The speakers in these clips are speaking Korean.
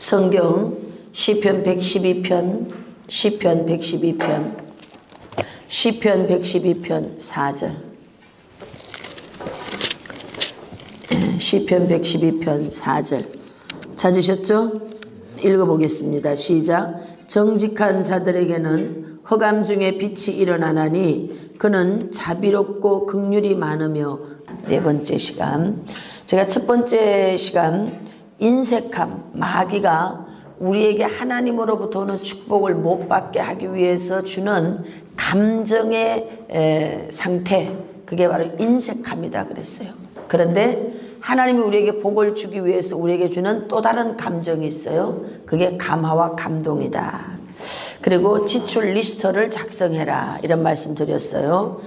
성경 시편 112편, 시편 112편, 시편 112편 4절. 시편 112편 4절. 찾으셨죠? 읽어보겠습니다. 시작. 정직한 자들에게는 흑암 중에 빛이 일어나나니 그는 자비롭고 긍휼이 많으며. 네 번째 시간. 제가 첫 번째 시간 인색함, 마귀가 우리에게 하나님으로부터 오는 축복을 못 받게 하기 위해서 주는 감정의 상태, 그게 바로 인색함이다 그랬어요. 그런데 하나님이 우리에게 복을 주기 위해서 우리에게 주는 또 다른 감정이 있어요. 그게 감화와 감동이다. 그리고 지출 리스트를 작성해라, 이런 말씀 드렸어요.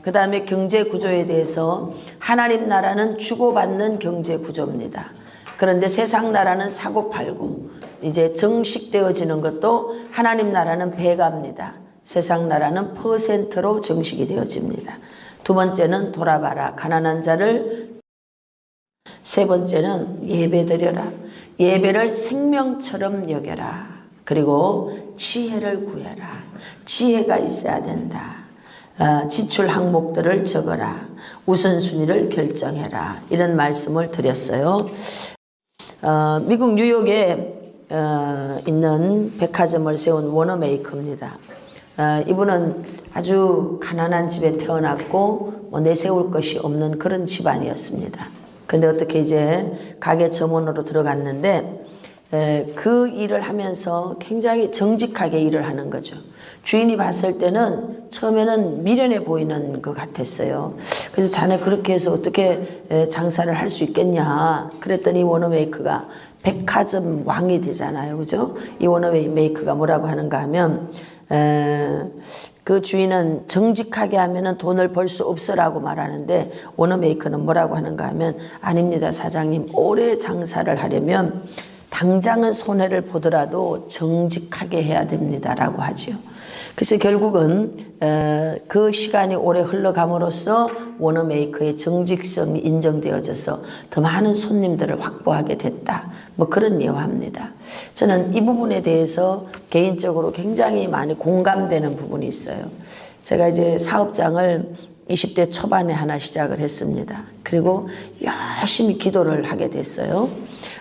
그 다음에 경제 구조에 대해서 하나님 나라는 주고받는 경제 구조입니다. 그런데 세상 나라는 사고팔고 이제 정식되어지는 것도 하나님 나라는 배가입니다. 세상 나라는 퍼센트로 정식이 되어집니다. 두 번째는 돌아봐라, 가난한 자를. 세 번째는 예배드려라, 예배를 생명처럼 여겨라. 그리고 지혜를 구해라, 지혜가 있어야 된다. 지출 항목들을 적어라, 우선순위를 결정해라, 이런 말씀을 드렸어요. 미국 뉴욕에 있는 백화점을 세운 워너메이커입니다. 이분은 아주 가난한 집에 태어났고 내세울 것이 없는 그런 집안이었습니다. 근데 어떻게 이제 가게 점원으로 들어갔는데 그 일을 하면서 굉장히 정직하게 일을 하는 거죠. 주인이 봤을 때는 처음에는 미련해 보이는 것 같았어요. 그래서 자네 그렇게 해서 어떻게 장사를 할 수 있겠냐 그랬더니 워너메이커가 백화점 왕이 되잖아요, 그죠? 이 워너메이커가 뭐라고 하는가 하면 그 주인은 정직하게 하면은 돈을 벌 수 없어라고 말하는데 워너메이커는 뭐라고 하는가 하면 아닙니다, 사장님. 오래 장사를 하려면 당장은 손해를 보더라도 정직하게 해야 됩니다라고 하죠. 그래서 결국은 그 시간이 오래 흘러감으로써 워너메이커의 정직성이 인정되어져서 더 많은 손님들을 확보하게 됐다, 뭐 그런 예화입니다. 저는 이 부분에 대해서 개인적으로 굉장히 많이 공감되는 부분이 있어요. 제가 이제 사업장을 20대 초반에 하나 시작을 했습니다. 그리고 열심히 기도를 하게 됐어요.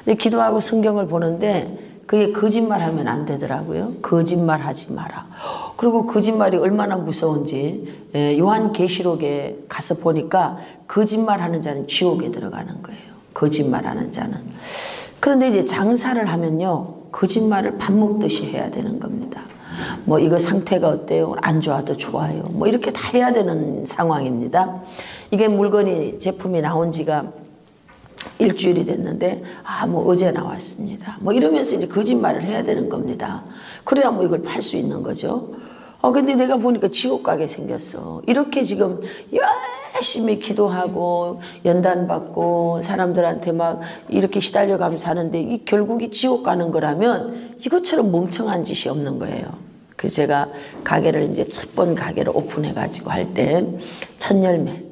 근데 기도하고 성경을 보는데 그게 거짓말하면 안 되더라고요. 거짓말하지 마라. 그리고 거짓말이 얼마나 무서운지 요한계시록에 가서 보니까 거짓말하는 자는 지옥에 들어가는 거예요. 거짓말하는 자는. 그런데 이제 장사를 하면요, 거짓말을 밥 먹듯이 해야 되는 겁니다. 뭐 이거 상태가 어때요? 안 좋아도 좋아요. 뭐 이렇게 다 해야 되는 상황입니다. 이게 물건이 제품이 나온 지가 일주일이 됐는데 뭐 어제 나왔습니다, 뭐 이러면서 이제 거짓말을 해야 되는 겁니다. 그래야 뭐 이걸 팔 수 있는 거죠. 근데 내가 보니까 지옥 가게 생겼어. 이렇게 지금 열심히 기도하고 연단 받고 사람들한테 막 이렇게 시달려가면서 하는데 이 결국이 지옥 가는 거라면 이것처럼 멍청한 짓이 없는 거예요. 그래서 제가 가게를 이제 첫 번 가게를 오픈해 가지고 할 때 첫 열매,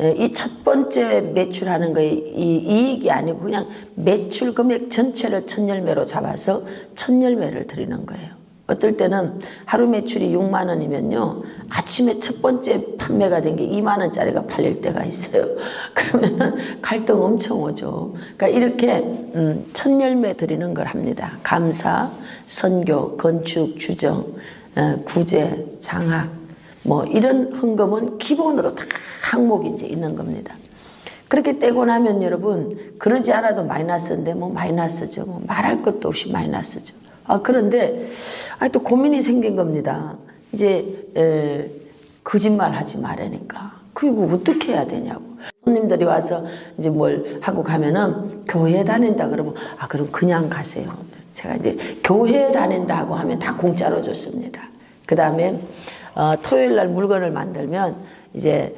이 첫 번째 매출하는 거에 이 이익이 아니고 그냥 매출 금액 전체를 첫 열매로 잡아서 첫 열매를 드리는 거예요. 어떨 때는 하루 매출이 6만 원이면요, 아침에 첫 번째 판매가 된 게 2만 원짜리가 팔릴 때가 있어요. 그러면 갈등 엄청 오죠. 그러니까 이렇게 첫 열매 드리는 걸 합니다. 감사, 선교, 건축, 주정, 구제, 장학, 뭐 이런 헌금은 기본으로 다 항목이 이제 있는 겁니다. 그렇게 떼고 나면 여러분, 그러지 않아도 마이너스인데 뭐 마이너스죠. 뭐 말할 것도 없이 마이너스죠. 그런데 또 고민이 생긴 겁니다. 이제 거짓말 하지 말라니까. 그리고 어떻게 해야 되냐고. 손님들이 와서 이제 뭘 하고 가면은 교회 다닌다 그러면 그럼 그냥 가세요. 제가 이제 교회 다닌다고 하면 다 공짜로 줬습니다. 그 다음에 토요일 날 물건을 만들면 이제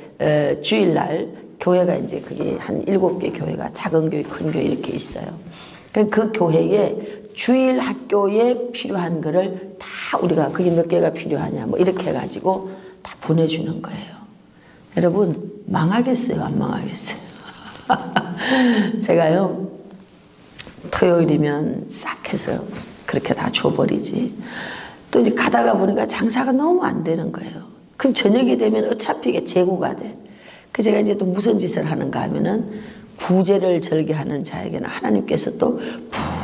주일 날 교회가 이제 그게 한 7개 교회가 작은 교회, 큰 교회 이렇게 있어요. 그 교회에 주일 학교에 필요한 거를 다 우리가 그게 몇 개가 필요하냐 뭐 이렇게 해가지고 다 보내주는 거예요. 여러분 망하겠어요, 안 망하겠어요? 제가요 토요일이면 싹 해서 그렇게 다 줘버리지. 또 이제 가다가 보니까 장사가 너무 안 되는 거예요. 그럼 저녁이 되면 어차피 이게 재고가 돼. 그 제가 이제 또 무슨 짓을 하는가 하면은 구제를 절개하는 자에게는 하나님께서 또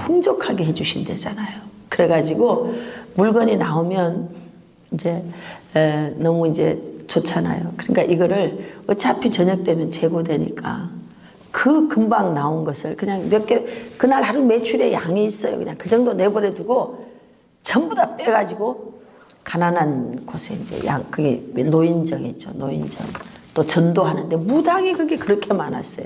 풍족하게 해주신대잖아요. 그래가지고 물건이 나오면 이제 너무 이제 좋잖아요. 그러니까 이거를 어차피 저녁 되면 재고되니까 그 금방 나온 것을 그냥 몇 개, 그날 하루 매출의 양이 있어요. 그냥 그 정도 내버려 두고 전부 다 빼가지고 가난한 곳에 이제 그게 노인정 있죠. 노인정. 또 전도하는데 무당이 그게 그렇게 많았어요.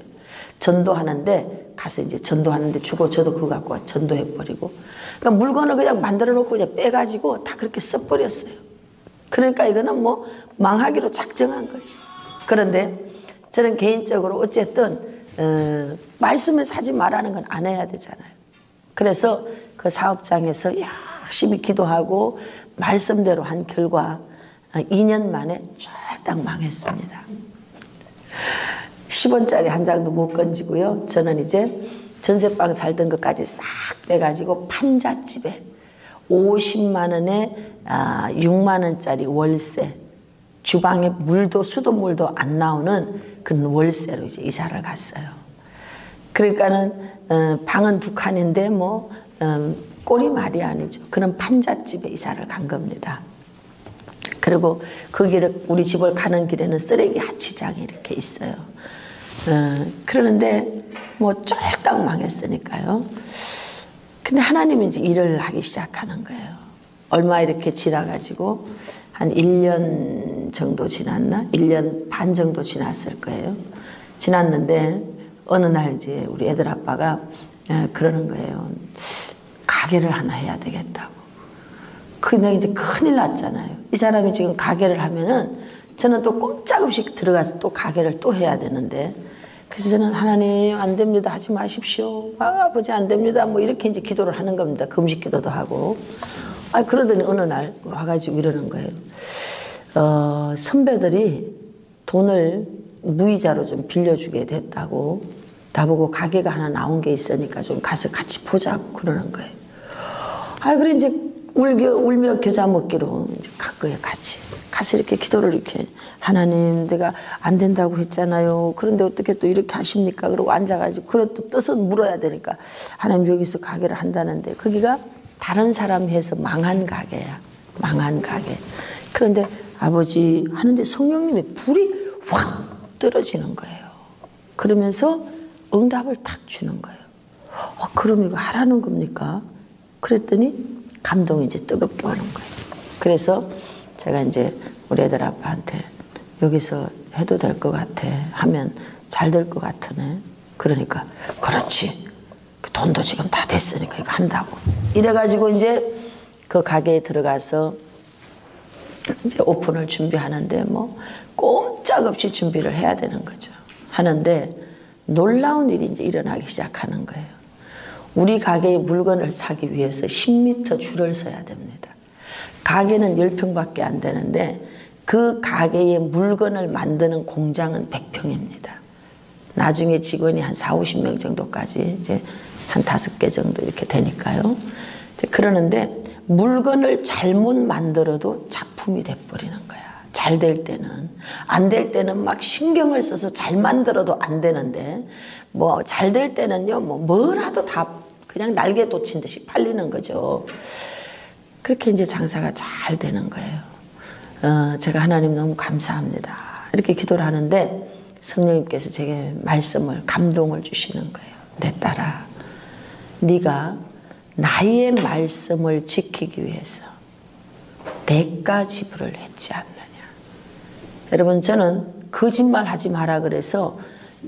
전도하는데 가서 이제 전도하는데 주고 저도 그거 갖고 전도해버리고. 그러니까 물건을 그냥 만들어 놓고 그냥 빼가지고 다 그렇게 써버렸어요. 그러니까 이거는 뭐 망하기로 작정한 거지. 그런데 저는 개인적으로 어쨌든 말씀을 사지 말라는 건 안 해야 되잖아요. 그래서 그 사업장에서 열심히 기도하고 말씀대로 한 결과 2년 만에 쫄딱 망했습니다. 10원짜리 한 장도 못 건지고요. 저는 이제 전세방 살던 것까지 싹 빼가지고 판잣집에 50만 원에 6만 원짜리 월세, 주방에 물도 수돗물도 안 나오는 그 월세로 이제 이사를 갔어요. 그러니까는 방은 2칸인데 뭐 꼴이 말이 아니죠. 그런 판잣집에 이사를 간 겁니다. 그리고 그 길을 우리 집을 가는 길에는 쓰레기 하치장이 이렇게 있어요. 그러는데 뭐 쫄딱 망했으니까요. 근데 하나님이 이제 일을 하기 시작하는 거예요. 얼마 이렇게 지나가지고 한 1년 정도 지났나? 1년 반 정도 지났을 거예요. 지났는데 어느 날 이제 우리 애들 아빠가 그러는 거예요. 가게를 하나 해야 되겠다고. 근데 이제 큰일 났잖아요. 이 사람이 지금 가게를 하면은 저는 또 꼼짝없이 들어가서 또 가게를 또 해야 되는데, 그래서 저는 하나님 안 됩니다. 하지 마십시오. 아버지 안 됩니다. 뭐 이렇게 이제 기도를 하는 겁니다. 금식 기도도 하고. 그러더니 어느 날 와가지고 이러는 거예요. 선배들이 돈을 무이자로 좀 빌려주게 됐다고, 나보고 가게가 하나 나온 게 있으니까 좀 가서 같이 보자고 그러는 거예요. 그래 이제 울며 겨자 먹기로 이제 간 거예요. 같이 가서 이렇게 기도를 이렇게, 하나님 내가 안 된다고 했잖아요. 그런데 어떻게 또 이렇게 하십니까? 그러고 앉아가지고, 그래 또 뜻은 물어야 되니까, 하나님 여기서 가게를 한다는데 거기가 다른 사람이 해서 망한 가게야. 망한 가게. 그런데 아버지 하는데 성령님의 불이 확 떨어지는 거예요. 그러면서 응답을 탁 주는 거예요. 그럼 이거 하라는 겁니까? 그랬더니 감동이 이제 뜨겁게 오는 거예요. 그래서 제가 이제 우리 애들 아빠한테 여기서 해도 될 것 같아. 하면 잘 될 것 같으네. 그러니까 그렇지. 돈도 지금 다 됐으니까 이거 한다고. 이래가지고 이제 그 가게에 들어가서 이제 오픈을 준비하는데 뭐 꼼짝없이 준비를 해야 되는 거죠. 하는데 놀라운 일이 이제 일어나기 시작하는 거예요. 우리 가게에 물건을 사기 위해서 10m 줄을 서야 됩니다. 가게는 10평밖에 안 되는데 그 가게에 물건을 만드는 공장은 100평입니다. 나중에 직원이 한 40-50명 정도까지 이제 한 5개 정도 이렇게 되니까요. 그러는데 물건을 잘못 만들어도 작품이 돼버리는 거야. 잘 될 때는. 안 될 때는 막 신경을 써서 잘 만들어도 안 되는데, 뭐 잘 될 때는요, 뭐라도 다 그냥 날개 돋친 듯이 팔리는 거죠. 그렇게 이제 장사가 잘 되는 거예요. 제가 하나님 너무 감사합니다. 이렇게 기도를 하는데 성령님께서 제게 말씀을, 감동을 주시는 거예요. 내 딸아, 네가 나의 말씀을 지키기 위해서 대가 지불을 했지 않느냐. 여러분, 저는 거짓말 하지 마라 그래서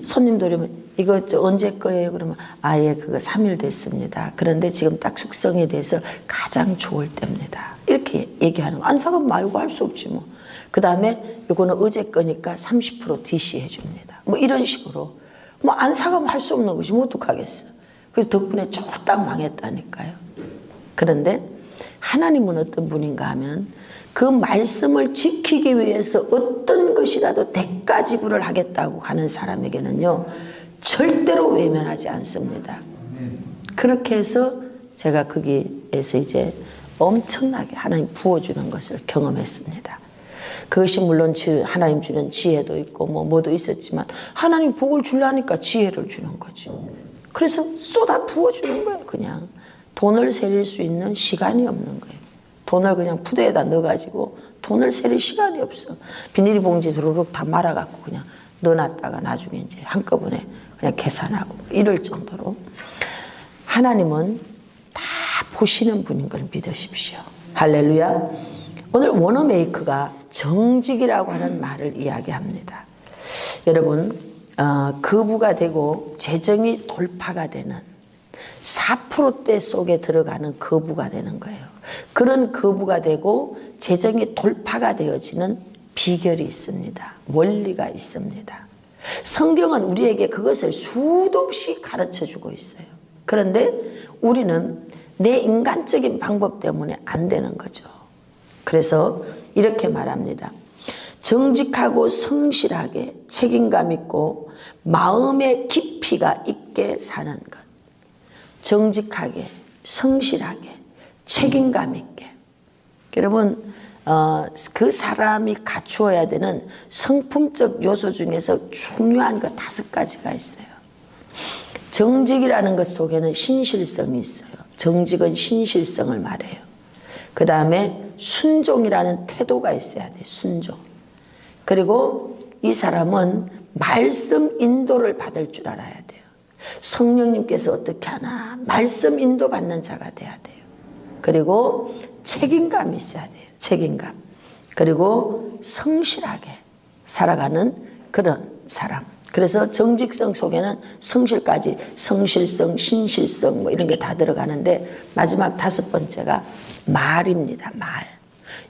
손님들이 오면 이거 언제 거예요? 그러면 예, 그거 3일 됐습니다. 그런데 지금 딱 숙성이 돼서 가장 좋을 때입니다. 이렇게 얘기하는 거. 안 사면 말고 할 수 없지 뭐. 그 다음에 이거는 어제 거니까 30% DC 해줍니다. 뭐 이런 식으로. 뭐 안 사가면 할 수 없는 것이 뭐 어떡하겠어. 그래서 덕분에 쫄딱 망했다니까요. 그런데 하나님은 어떤 분인가 하면 그 말씀을 지키기 위해서 어떤 것이라도 대가 지불을 하겠다고 하는 사람에게는요, 절대로 외면하지 않습니다. 그렇게 해서 제가 거기에서 이제 엄청나게 하나님 부어주는 것을 경험했습니다. 그것이 물론 하나님 주는 지혜도 있고 뭐도 있었지만 하나님 복을 주려니까 지혜를 주는 거지. 그래서 쏟아 부어주는 거예요. 그냥 돈을 세릴 수 있는 시간이 없는 거예요. 돈을 그냥 푸대에다 넣어가지고 돈을 세릴 시간이 없어. 비닐봉지 두루룩 다 말아갖고 그냥 넣어놨다가 나중에 이제 한꺼번에 그냥 계산하고 이럴 정도로 하나님은 다 보시는 분인 걸 믿으십시오. 할렐루야. 오늘 워너메이커가 정직이라고 하는 말을 이야기합니다. 여러분, 거부가 되고 재정이 돌파가 되는 4%대 속에 들어가는 거부가 되는 거예요. 그런 거부가 되고 재정이 돌파가 되어지는 비결이 있습니다. 원리가 있습니다. 성경은 우리에게 그것을 수도 없이 가르쳐 주고 있어요. 그런데 우리는 내 인간적인 방법 때문에 안 되는 거죠. 그래서 이렇게 말합니다. 정직하고 성실하게 책임감 있고 마음의 깊이가 있게 사는 것. 정직하게, 성실하게, 책임감 있게. 여러분, 그 사람이 갖추어야 되는 성품적 요소 중에서 중요한 것 5가지가 있어요. 정직이라는 것 속에는 신실성이 있어요. 정직은 신실성을 말해요. 그 다음에 순종이라는 태도가 있어야 돼요. 순종. 그리고 이 사람은 말씀 인도를 받을 줄 알아야 돼요. 성령님께서 어떻게 하나 말씀 인도 받는 자가 돼야 돼요. 그리고 책임감이 있어야 돼요. 책임감. 그리고 성실하게 살아가는 그런 사람. 그래서 정직성 속에는 성실까지 성실성, 신실성 이런 게 다 들어가는데 마지막 5번째가 말입니다. 말.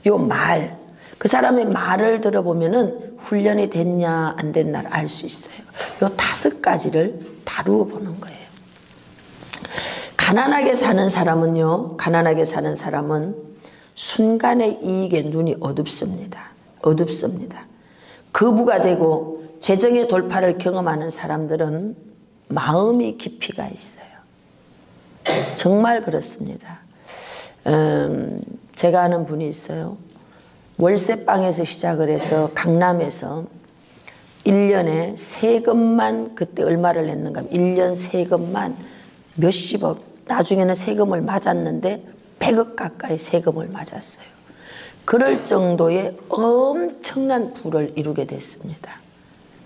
요 말. 그 사람의 말을 들어보면은 훈련이 됐냐 안 됐냐를 알 수 있어요. 요 5가지를 다루어 보는 거예요. 가난하게 사는 사람은요. 가난하게 사는 사람은 순간의 이익에 눈이 어둡습니다. 어둡습니다. 거부가 되고 재정의 돌파를 경험하는 사람들은 마음이 깊이가 있어요. 정말 그렇습니다. 제가 아는 분이 있어요. 월세방에서 시작을 해서 강남에서 1년에 세금만 그때 얼마를 냈는가 1년 세금만 몇십억, 나중에는 세금을 맞았는데 100억 가까이 세금을 맞았어요. 그럴 정도의 엄청난 부를 이루게 됐습니다.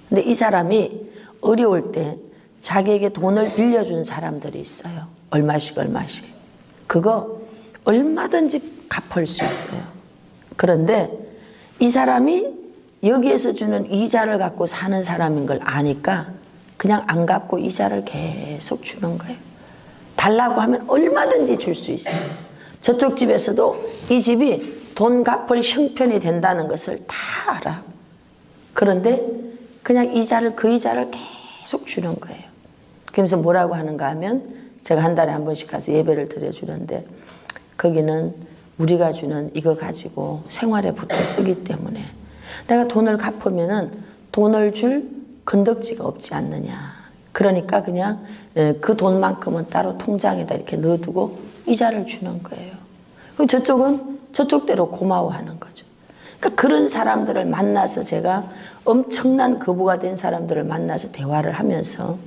근데 이 사람이 어려울 때 자기에게 돈을 빌려준 사람들이 있어요. 얼마씩. 그거 얼마든지 갚을 수 있어요. 그런데 이 사람이 여기에서 주는 이자를 갖고 사는 사람인 걸 아니까 그냥 안 갚고 이자를 계속 주는 거예요. 달라고 하면 얼마든지 줄 수 있어요. 저쪽 집에서도 이 집이 돈 갚을 형편이 된다는 것을 다 알아. 그런데 그냥 그 이자를 계속 주는 거예요. 그러면서 뭐라고 하는가 하면 제가 한 달에 한 번씩 가서 예배를 드려주는데 거기는 우리가 주는 이거 가지고 생활에 붙어 쓰기 때문에 내가 돈을 갚으면은 돈을 줄 건덕지가 없지 않느냐. 그러니까 그냥 그 돈만큼은 따로 통장에다 이렇게 넣어두고 이자를 주는 거예요. 그럼 저쪽은 저쪽대로 고마워하는 거죠. 그러니까 그런 사람들을 만나서 제가 엄청난 거부가 된 사람들을 만나서 대화를 하면서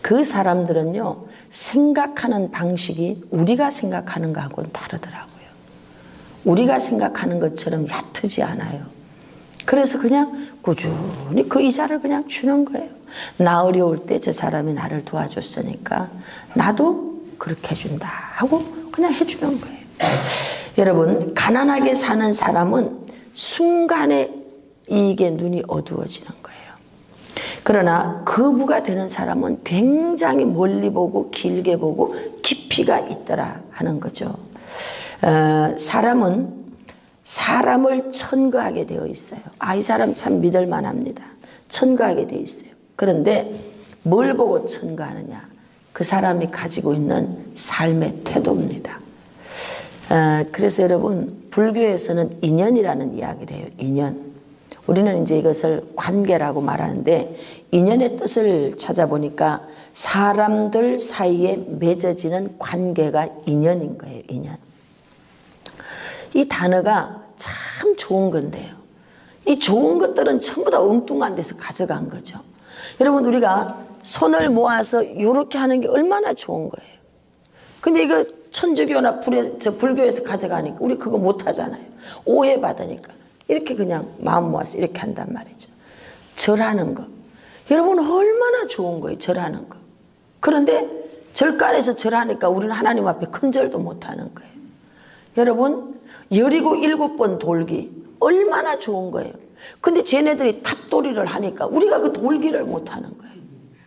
그 사람들은요, 생각하는 방식이 우리가 생각하는 거하고는 다르더라고요. 우리가 생각하는 것처럼 얕지 않아요. 그래서 그냥 꾸준히 그 이자를 그냥 주는 거예요. 나 어려울 때 저 사람이 나를 도와줬으니까 나도 그렇게 해준다 하고 그냥 해주는 거예요. 여러분, 가난하게 사는 사람은 순간에 이익에 눈이 어두워지는 거예요. 그러나 거부가 되는 사람은 굉장히 멀리 보고 길게 보고 깊이가 있더라 하는 거죠. 사람은 사람을 천거하게 되어 있어요. 이 사람 참 믿을 만합니다. 천거하게 되어 있어요. 그런데 뭘 보고 천거하느냐? 그 사람이 가지고 있는 삶의 태도입니다. 그래서 여러분, 불교에서는 인연이라는 이야기를 해요. 인연. 우리는 이제 이것을 관계라고 말하는데 인연의 뜻을 찾아보니까 사람들 사이에 맺어지는 관계가 인연인 거예요. 인연. 이 단어가 참 좋은 건데요. 이 좋은 것들은 전부 다 엉뚱한 데서 가져간 거죠. 여러분 우리가 손을 모아서 이렇게 하는 게 얼마나 좋은 거예요. 근데 이거 천주교나 불교에서 가져가니까 우리 그거 못 하잖아요. 오해받으니까 이렇게 그냥 마음 모아서 이렇게 한단 말이죠. 절하는 거. 여러분 얼마나 좋은 거예요. 절하는 거. 그런데 절간에서 절하니까 우리는 하나님 앞에 큰 절도 못 하는 거예요. 여러분 여리고 7번 돌기 얼마나 좋은 거예요. 근데 쟤네들이 탑돌이를 하니까 우리가 그 돌기를 못 하는 거예요.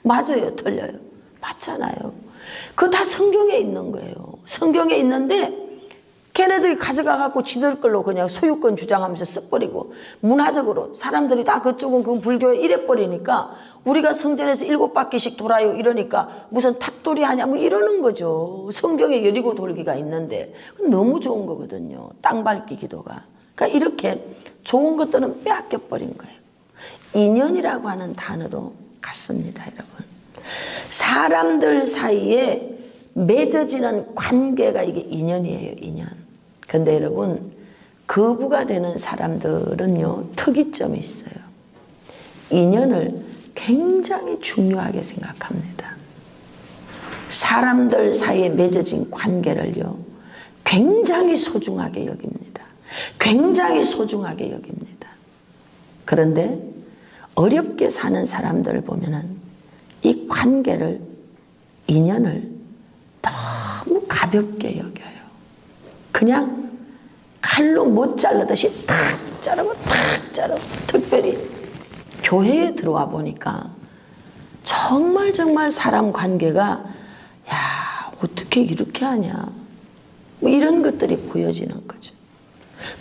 맞아요? 틀려요? 맞잖아요. 그거 다 성경에 있는 거예요. 성경에 있는데 걔네들이 가져가갖고 지들 걸로 그냥 소유권 주장하면서 쓱버리고 문화적으로 사람들이 다 그쪽은 그 불교에 이래버리니까 우리가 성전에서 7바퀴씩 돌아요 이러니까 무슨 탑돌이 하냐 뭐 이러는 거죠. 성경에 여리고 돌기가 있는데 너무 좋은 거거든요. 땅 밟기 기도가. 그러니까 이렇게 좋은 것들은 빼앗겨버린 거예요. 인연이라고 하는 단어도 같습니다. 여러분. 사람들 사이에 맺어지는 관계가 이게 인연이에요. 인연. 근데 여러분 거부가 되는 사람들은요 특이점이 있어요. 인연을 굉장히 중요하게 생각합니다. 사람들 사이에 맺어진 관계를요 굉장히 소중하게 여깁니다. 굉장히 소중하게 여깁니다. 그런데 어렵게 사는 사람들을 보면은 이 관계를, 인연을 너무 가볍게 여겨요. 그냥 칼로 못 자르듯이 탁 자르고 탁 자르고. 특별히 교회에 들어와 보니까 정말 사람 관계가 야 어떻게 이렇게 하냐 뭐 이런 것들이 보여지는 거죠.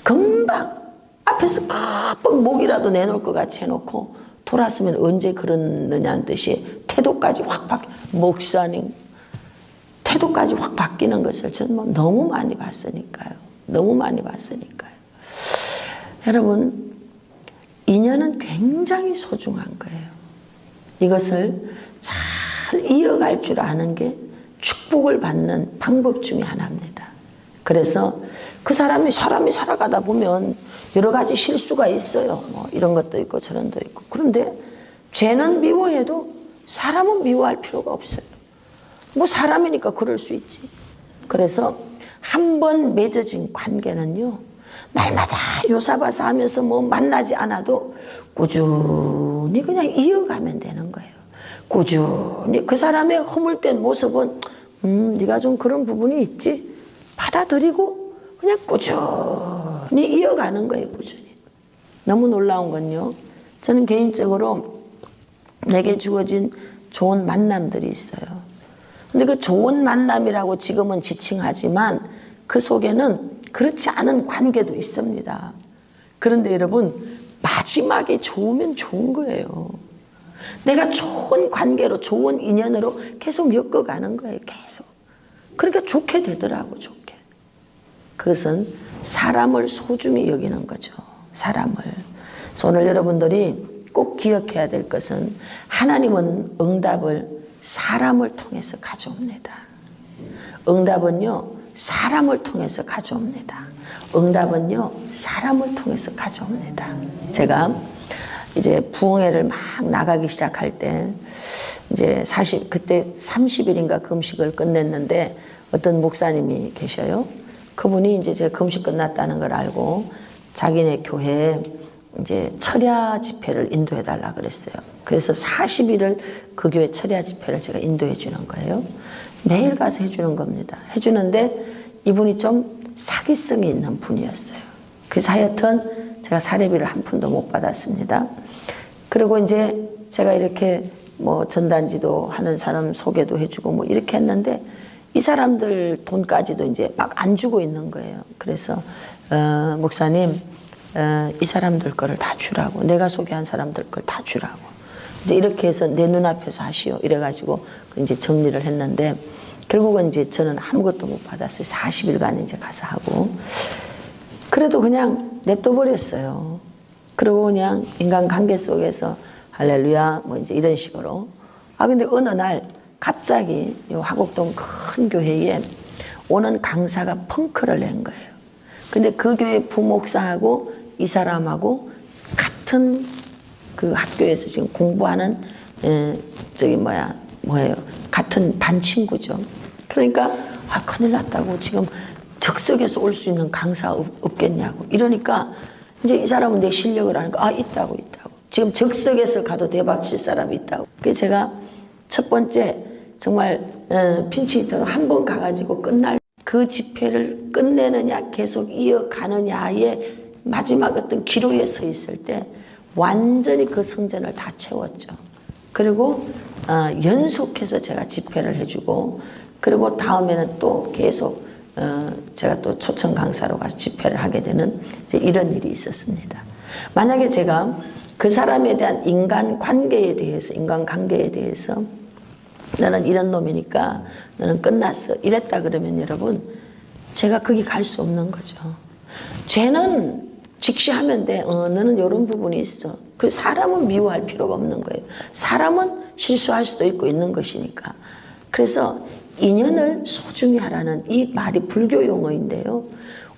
금방 앞에서 깜빡 목이라도 내놓을 것 같이 해놓고 돌았으면 언제 그러느냐는 듯이 태도까지 확 목사님 태도까지 확 바뀌는 것을 저는 뭐 너무 많이 봤으니까요. 너무 많이 봤으니까요. 여러분 인연은 굉장히 소중한 거예요. 이것을 잘 이어갈 줄 아는 게 축복을 받는 방법 중에 하나입니다. 그래서 그 사람이 살아가다 보면 여러 가지 실수가 있어요. 뭐 이런 것도 있고 저런 것도 있고. 그런데 죄는 미워해도 사람은 미워할 필요가 없어요. 뭐 사람이니까 그럴 수 있지. 그래서 한 번 맺어진 관계는요. 날마다 요사바사 하면서 뭐 만나지 않아도 꾸준히 그냥 이어가면 되는 거예요. 꾸준히 그 사람의 허물된 모습은 네가 좀 그런 부분이 있지. 받아들이고 그냥 꾸준히 이어가는 거예요. 꾸준히. 너무 놀라운 건요. 저는 개인적으로 내게 주어진 좋은 만남들이 있어요. 근데 그 좋은 만남이라고 지금은 지칭하지만 그 속에는 그렇지 않은 관계도 있습니다. 그런데 여러분 마지막에 좋으면 좋은 거예요. 내가 좋은 관계로 좋은 인연으로 계속 엮어가는 거예요. 계속. 그러니까 좋게 되더라고. 좋게. 그것은 사람을 소중히 여기는 거죠. 사람을. 그래서 오늘 여러분들이 꼭 기억해야 될 것은 하나님은 응답을 사람을 통해서 가져옵니다. 응답은요 사람을 통해서 가져옵니다. 응답은요 사람을 통해서 가져옵니다. 제가 이제 부흥회를 막 나가기 시작할 때 이제 그때 30일인가 금식을 끝냈는데 어떤 목사님이 계셔요. 그분이 이제 제 금식 끝났다는 걸 알고 자기네 교회에 이제 철야 집회를 인도해 달라 그랬어요. 그래서 40일을 그 교회 철야 집회를 제가 인도해 주는 거예요. 매일 가서 해주는 겁니다. 해주는데 이분이 좀 사기성이 있는 분이었어요. 그래서 하여튼 제가 사례비를 한 푼도 못 받았습니다. 그리고 이제 제가 이렇게 뭐 전단지도 하는 사람 소개도 해주고 뭐 이렇게 했는데 이 사람들 돈까지도 이제 막 안 주고 있는 거예요. 그래서 목사님 이 사람들 거를 다 주라고, 내가 소개한 사람들 걸 다 주라고 이제 이렇게 해서 내 눈앞에서 하시오 이래가지고 이제 정리를 했는데 결국은 이제 저는 아무것도 못 받았어요. 40일간 이제 가서 하고 그래도 그냥 냅둬 버렸어요. 그리고 그냥 인간관계 속에서 할렐루야 뭐 이제 이런 식으로. 근데 어느 날 갑자기 이 화곡동 큰 교회에 오는 강사가 펑크를 낸 거예요. 근데 그 교회 부목사하고 이 사람하고 같은 그 학교에서 지금 공부하는 뭐예요? 같은 반 친구죠. 그러니까 큰일 났다고, 지금 적석에서 올 수 있는 강사 없겠냐고 이러니까 이제 이 사람은 내 실력을 아니까 있다고. 지금 적석에서 가도 대박 칠 사람이 있다고. 그래서 제가 첫 번째 정말 핀치히터로 한 번 가가지고 끝날 그 집회를 끝내느냐 계속 이어가느냐의 마지막 어떤 기로에 서 있을 때 완전히 그 성전을 다 채웠죠. 그리고 연속해서 제가 집회를 해주고, 그리고 다음에는 또 계속 제가 또 초청 강사로 가서 집회를 하게 되는 이제 이런 일이 있었습니다. 만약에 제가 그 사람에 대한 인간관계에 대해서 나는 이런 놈이니까 너는 끝났어 이랬다 그러면 여러분, 제가 거기 갈 수 없는 거죠. 죄는 직시하면 돼. 너는 이런 부분이 있어. 그 사람은 미워할 필요가 없는 거예요. 사람은 실수할 수도 있고 있는 것이니까. 그래서 인연을 소중히 하라는 이 말이 불교 용어인데요.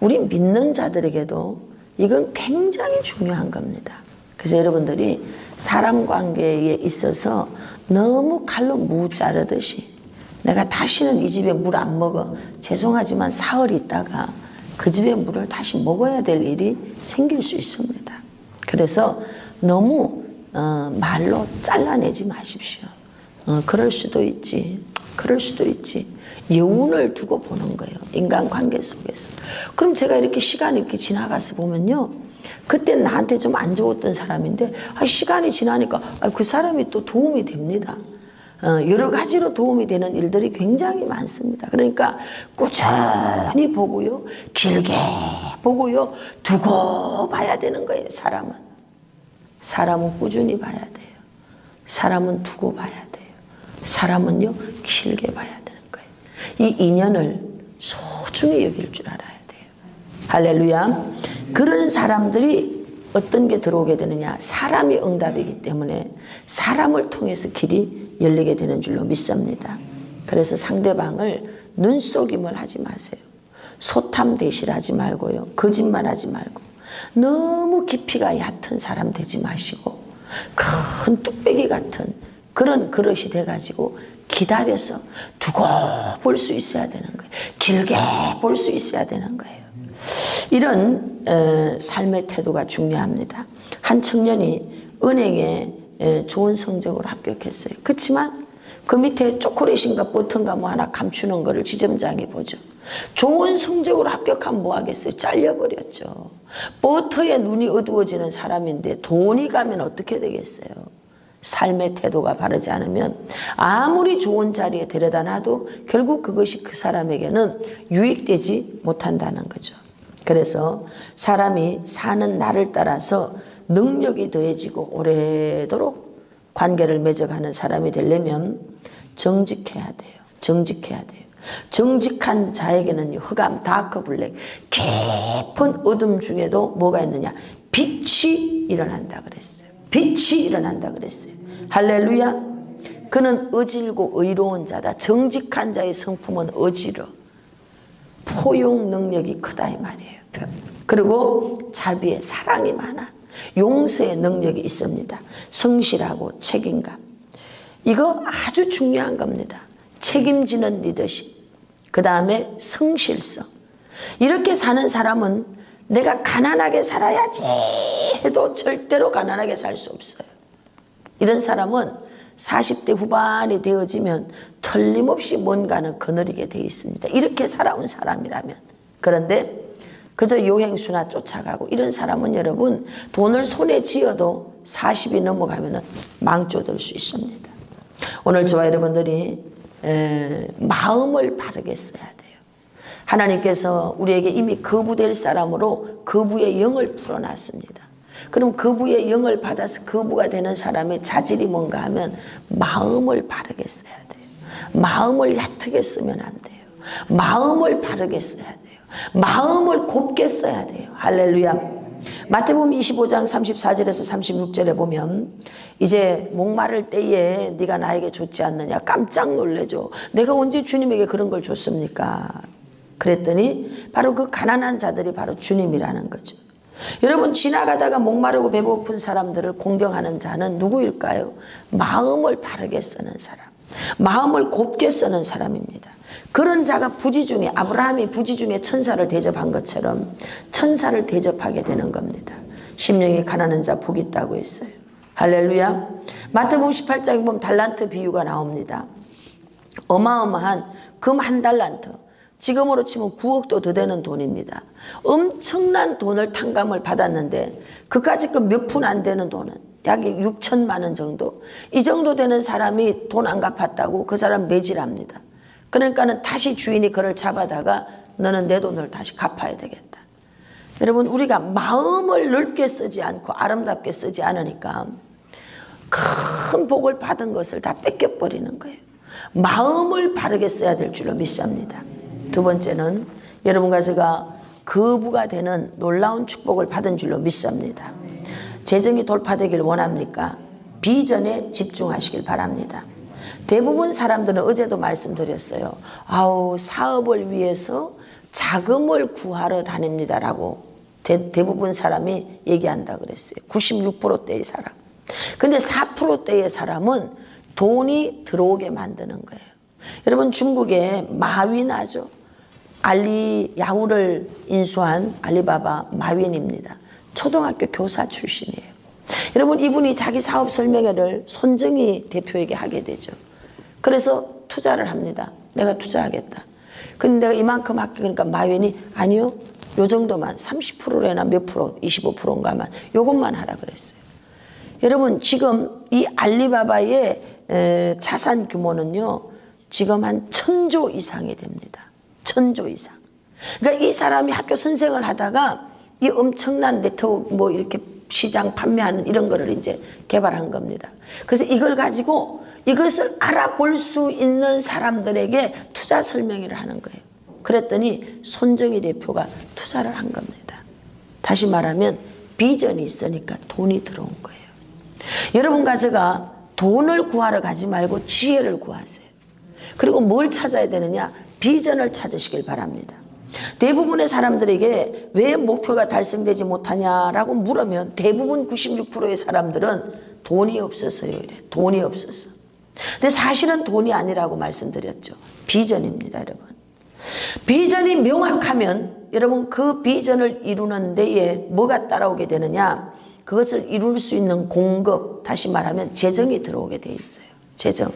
우리 믿는 자들에게도 이건 굉장히 중요한 겁니다. 그래서 여러분들이 사람 관계에 있어서 너무 칼로 무 자르듯이 내가 다시는 이 집에 물 안 먹어. 죄송하지만 사흘 있다가 그 집에 물을 다시 먹어야 될 일이 생길 수 있습니다. 그래서 너무 말로 잘라내지 마십시오. 그럴 수도 있지. 여운을 두고 보는 거예요. 인간관계 속에서. 그럼 제가 이렇게 시간이 이렇게 지나가서 보면요. 그때 나한테 좀 안 좋았던 사람인데 시간이 지나니까 그 사람이 또 도움이 됩니다. 여러 가지로 도움이 되는 일들이 굉장히 많습니다. 그러니까 꾸준히 보고요. 길게 보고요. 두고 봐야 되는 거예요. 사람은 꾸준히 봐야 돼요. 사람은 두고 봐야 돼요. 사람은요. 길게 봐야 되는 거예요. 이 인연을 소중히 여길 줄 알아야 돼요. 할렐루야. 그런 사람들이 어떤 게 들어오게 되느냐. 사람이 응답이기 때문에 사람을 통해서 길이 열리게 되는 줄로 믿습니다. 그래서 상대방을 눈속임을 하지 마세요. 소탐 대실하지 말고요. 거짓말하지 말고 너무 깊이가 얕은 사람 되지 마시고 큰 뚝배기 같은 그런 그릇이 돼가지고 기다려서 두고 볼 수 있어야 되는 거예요. 길게 볼 수 있어야 되는 거예요. 이런 삶의 태도가 중요합니다. 한 청년이 은행에 좋은 성적으로 합격했어요. 그렇지만 그 밑에 초콜릿인가 버터인가 뭐 하나 감추는 거를 지점장이 보죠. 좋은 성적으로 합격하면 뭐 하겠어요? 잘려버렸죠. 버터에 눈이 어두워지는 사람인데 돈이 가면 어떻게 되겠어요? 삶의 태도가 바르지 않으면 아무리 좋은 자리에 데려다 놔도 결국 그것이 그 사람에게는 유익되지 못한다는 거죠. 그래서 사람이 사는 날을 따라서 능력이 더해지고 오래도록 관계를 맺어가는 사람이 되려면 정직해야 돼요. 정직한 자에게는 흑암, 다크 블랙, 깊은 어둠 중에도 뭐가 있느냐? 빛이 일어난다 그랬어요. 할렐루야. 그는 어질고 의로운 자다. 정직한 자의 성품은 어지러. 포용 능력이 크다 이 말이에요. 그리고 자비에 사랑이 많아. 용서의 능력이 있습니다. 성실하고 책임감. 이거 아주 중요한 겁니다. 책임지는 리더십. 그 다음에 성실성. 이렇게 사는 사람은 내가 가난하게 살아야지 해도 절대로 가난하게 살 수 없어요. 이런 사람은 40대 후반이 되어지면 틀림없이 뭔가는 거느리게 되어 있습니다. 이렇게 살아온 사람이라면. 그런데 그저 요행수나 쫓아가고 이런 사람은 여러분 돈을 손에 쥐어도 40이 넘어가면 망조될 수 있습니다. 오늘 저와 여러분들이 마음을 바르게 써야 돼요. 하나님께서 우리에게 이미 거부될 사람으로 거부의 영을 풀어놨습니다. 그럼 거부의 영을 받아서 거부가 되는 사람의 자질이 뭔가 하면 마음을 바르게 써야 돼요. 마음을 얕게 쓰면 안 돼요. 마음을 바르게 써야 돼요. 마음을 곱게 써야 돼요. 할렐루야. 마태복음 25장 34절에서 36절에 보면 이제 목마를 때에 네가 나에게 줬지 않느냐. 깜짝 놀래죠. 내가 언제 주님에게 그런 걸 줬습니까? 그랬더니 바로 그 가난한 자들이 바로 주님이라는 거죠. 여러분, 지나가다가 목마르고 배고픈 사람들을 공경하는 자는 누구일까요? 마음을 바르게 쓰는 사람, 마음을 곱게 쓰는 사람입니다. 그런 자가 부지 중에, 아브라함이 부지 중에 천사를 대접한 것처럼 천사를 대접하게 되는 겁니다. 심령이 가난한 자 복이 있다고 했어요. 할렐루야. 마태복음 18장에 보면 달란트 비유가 나옵니다. 어마어마한 금 1달란트, 지금으로 치면 9억도 더 되는 돈입니다. 엄청난 돈을 탕감을 받았는데 그까짓 그 몇 푼 안 되는 돈은 약 6천만 원 정도, 이 정도 되는 사람이 돈 안 갚았다고 그 사람 매질합니다. 그러니까는 다시 주인이 그를 잡아다가 너는 내 돈을 다시 갚아야 되겠다. 여러분, 우리가 마음을 넓게 쓰지 않고 아름답게 쓰지 않으니까 큰 복을 받은 것을 다 뺏겨버리는 거예요. 마음을 바르게 써야 될 줄로 믿습니다. 두 번째는 여러분과 제가 거부가 되는 놀라운 축복을 받은 줄로 믿습니다. 재정이 돌파되길 원합니까? 비전에 집중하시길 바랍니다. 대부분 사람들은 어제도 말씀드렸어요. 사업을 위해서 자금을 구하러 다닙니다라고 대부분 사람이 얘기한다 그랬어요. 96%대의 사람. 근데 4%대의 사람은 돈이 들어오게 만드는 거예요. 여러분, 중국에 마윈하죠. 야후를 인수한 알리바바 마윈입니다. 초등학교 교사 출신이에요. 여러분, 이분이 자기 사업 설명회를 손정희 대표에게 하게 되죠. 그래서 투자를 합니다. 내가 투자하겠다. 근데 내가 이만큼 할게. 그러니까 마윈이 아니요, 요 정도만 30%나 몇 프로, 25%인가만 요것만 하라 그랬어요. 여러분, 지금 이 알리바바의 자산 규모는요, 지금 한 1000조 이상이 됩니다. 1000조 이상. 그러니까 이 사람이 학교 선생을 하다가 이 엄청난 네트워크 이렇게 시장 판매하는 이런 거를 이제 개발한 겁니다. 그래서 이걸 가지고 이것을 알아볼 수 있는 사람들에게 투자 설명회를 하는 거예요. 그랬더니 손정희 대표가 투자를 한 겁니다. 다시 말하면 비전이 있으니까 돈이 들어온 거예요. 여러분과 제가 돈을 구하러 가지 말고 지혜를 구하세요. 그리고 뭘 찾아야 되느냐? 비전을 찾으시길 바랍니다. 대부분의 사람들에게 왜 목표가 달성되지 못하냐라고 물으면 대부분 96%의 사람들은 돈이 없어서요. 이래. 돈이 없어서. 근데 사실은 돈이 아니라고 말씀드렸죠. 비전입니다, 여러분. 비전이 명확하면 여러분, 그 비전을 이루는 데에 뭐가 따라오게 되느냐? 그것을 이룰 수 있는 공급, 다시 말하면 재정이 들어오게 돼 있어요. 재정.